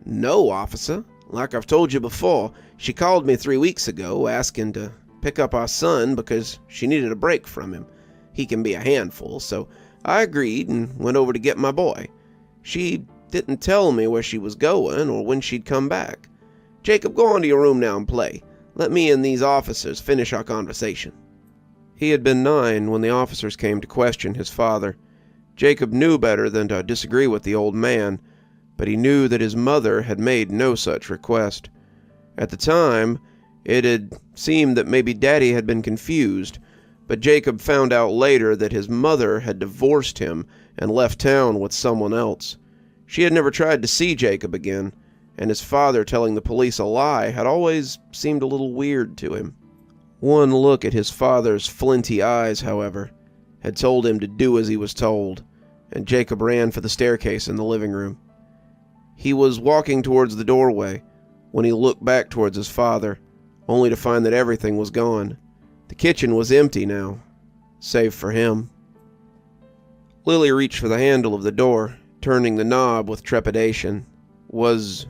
"No, officer. Like I've told you before, she called me 3 weeks ago asking to pick up our son because she needed a break from him. He can be a handful, so I agreed and went over to get my boy. She didn't tell me where she was going or when she'd come back. Jacob, go on to your room now and play. Let me and these officers finish our conversation." He had been 9 when the officers came to question his father. Jacob knew better than to disagree with the old man, but he knew that his mother had made no such request. At the time, it had seemed that maybe Daddy had been confused, but Jacob found out later that his mother had divorced him and left town with someone else. She had never tried to see Jacob again, and his father telling the police a lie had always seemed a little weird to him. One look at his father's flinty eyes, however, had told him to do as he was told, and Jacob ran for the staircase in the living room. He was walking towards the doorway when he looked back towards his father, only to find that everything was gone. The kitchen was empty now, save for him. Lily reached for the handle of the door, turning the knob with trepidation. Was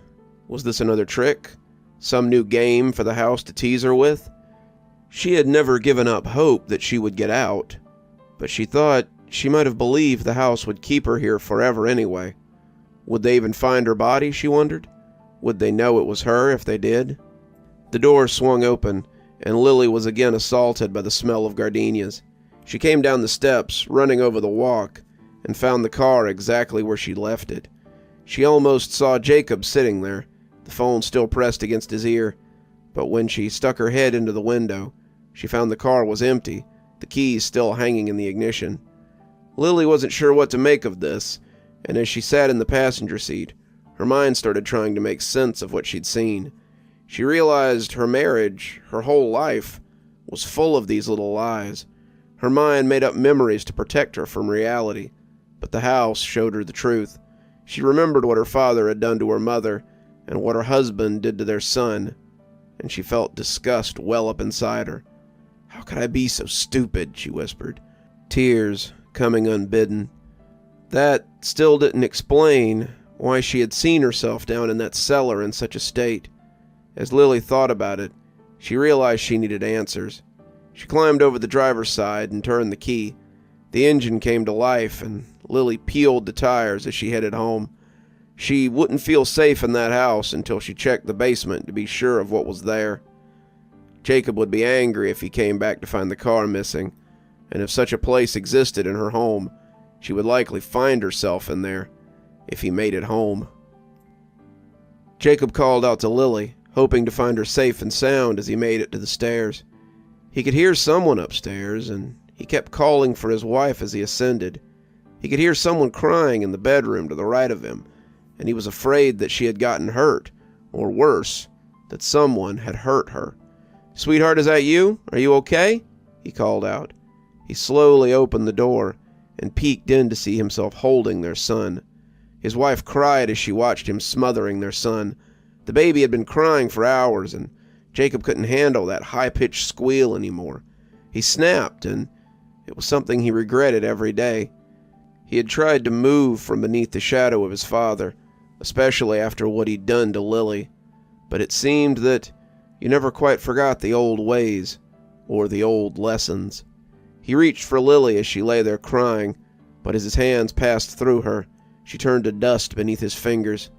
this another trick? Some new game for the house to tease her with? She had never given up hope that she would get out, but she thought she might have believed the house would keep her here forever anyway. Would they even find her body, she wondered? Would they know it was her if they did? The door swung open, and Lily was again assaulted by the smell of gardenias. She came down the steps, running over the walk, and found the car exactly where she'd left it. She almost saw Jacob sitting there, the phone still pressed against his ear, but when she stuck her head into the window, she found the car was empty, the keys still hanging in the ignition. Lily wasn't sure what to make of this, and as she sat in the passenger seat, her mind started trying to make sense of what she'd seen. She realized her marriage, her whole life, was full of these little lies. Her mind made up memories to protect her from reality, but the house showed her the truth. She remembered what her father had done to her mother, and what her husband did to their son, and she felt disgust well up inside her. "How could I be so stupid?" she whispered, tears coming unbidden. That still didn't explain why she had seen herself down in that cellar in such a state. As Lily thought about it, she realized she needed answers. She climbed over the driver's side and turned the key. The engine came to life, and Lily peeled the tires as she headed home. She wouldn't feel safe in that house until she checked the basement to be sure of what was there. Jacob would be angry if he came back to find the car missing, and if such a place existed in her home, she would likely find herself in there if he made it home. Jacob called out to Lily, hoping to find her safe and sound as he made it to the stairs. He could hear someone upstairs, and he kept calling for his wife as he ascended. He could hear someone crying in the bedroom to the right of him, and he was afraid that she had gotten hurt, or worse, that someone had hurt her. "Sweetheart, is that you? Are you okay?" he called out. He slowly opened the door and peeked in to see himself holding their son. His wife cried as she watched him smothering their son. The baby had been crying for hours, and Jacob couldn't handle that high-pitched squeal anymore. He snapped, and it was something he regretted every day. He had tried to move from beneath the shadow of his father, especially after what he'd done to Lily, but it seemed that you never quite forgot the old ways, or the old lessons. He reached for Lily as she lay there crying, but as his hands passed through her, she turned to dust beneath his fingers.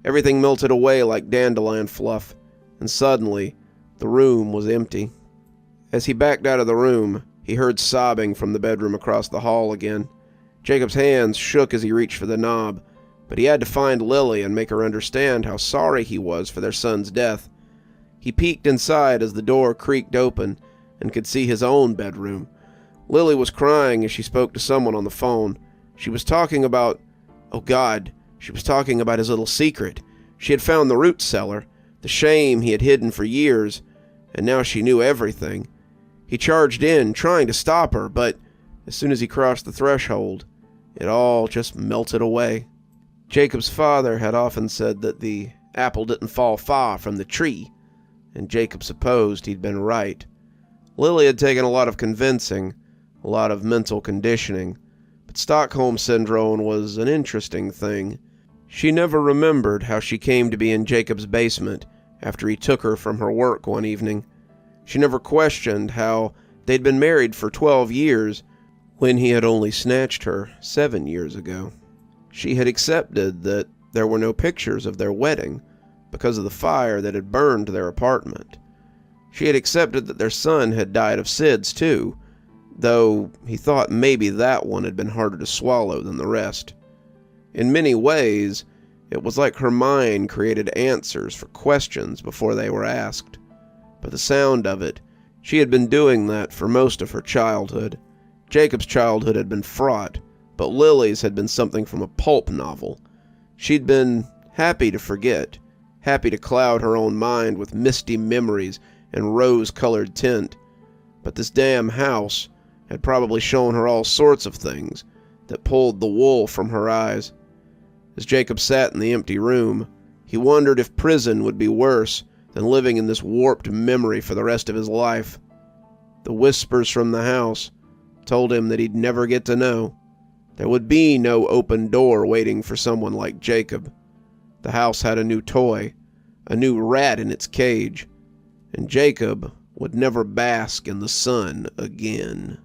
Everything melted away like dandelion fluff, and suddenly, the room was empty. As he backed out of the room, he heard sobbing from the bedroom across the hall again. Jacob's hands shook as he reached for the knob, but he had to find Lily and make her understand how sorry he was for their son's death. He peeked inside as the door creaked open and could see his own bedroom. Lily was crying as she spoke to someone on the phone. She was talking about, oh God, she was talking about his little secret. She had found the root cellar, the shame he had hidden for years, and now she knew everything. He charged in, trying to stop her, but as soon as he crossed the threshold, it all just melted away. Jacob's father had often said that the apple didn't fall far from the tree, and Jacob supposed he'd been right. Lily had taken a lot of convincing, a lot of mental conditioning, but Stockholm Syndrome was an interesting thing. She never remembered how she came to be in Jacob's basement after he took her from her work one evening. She never questioned how they'd been married for 12 years when he had only snatched her 7 years ago. She had accepted that there were no pictures of their wedding because of the fire that had burned their apartment. She had accepted that their son had died of SIDS too, though he thought maybe that one had been harder to swallow than the rest. In many ways, It was like her mind created answers for questions before they were asked. By the sound of it, she had been doing that for most of her childhood. Jacob's childhood had been fraught, but Lily's had been something from a pulp novel. She'd been happy to forget, happy to cloud her own mind with misty memories and rose-colored tint. But this damn house had probably shown her all sorts of things that pulled the wool from her eyes. As Jacob sat in the empty room, he wondered if prison would be worse than living in this warped memory for the rest of his life. The whispers from the house told him that he'd never get to know. There would be no open door waiting for someone like Jacob. The house had a new toy, a new rat in its cage, and Jacob would never bask in the sun again.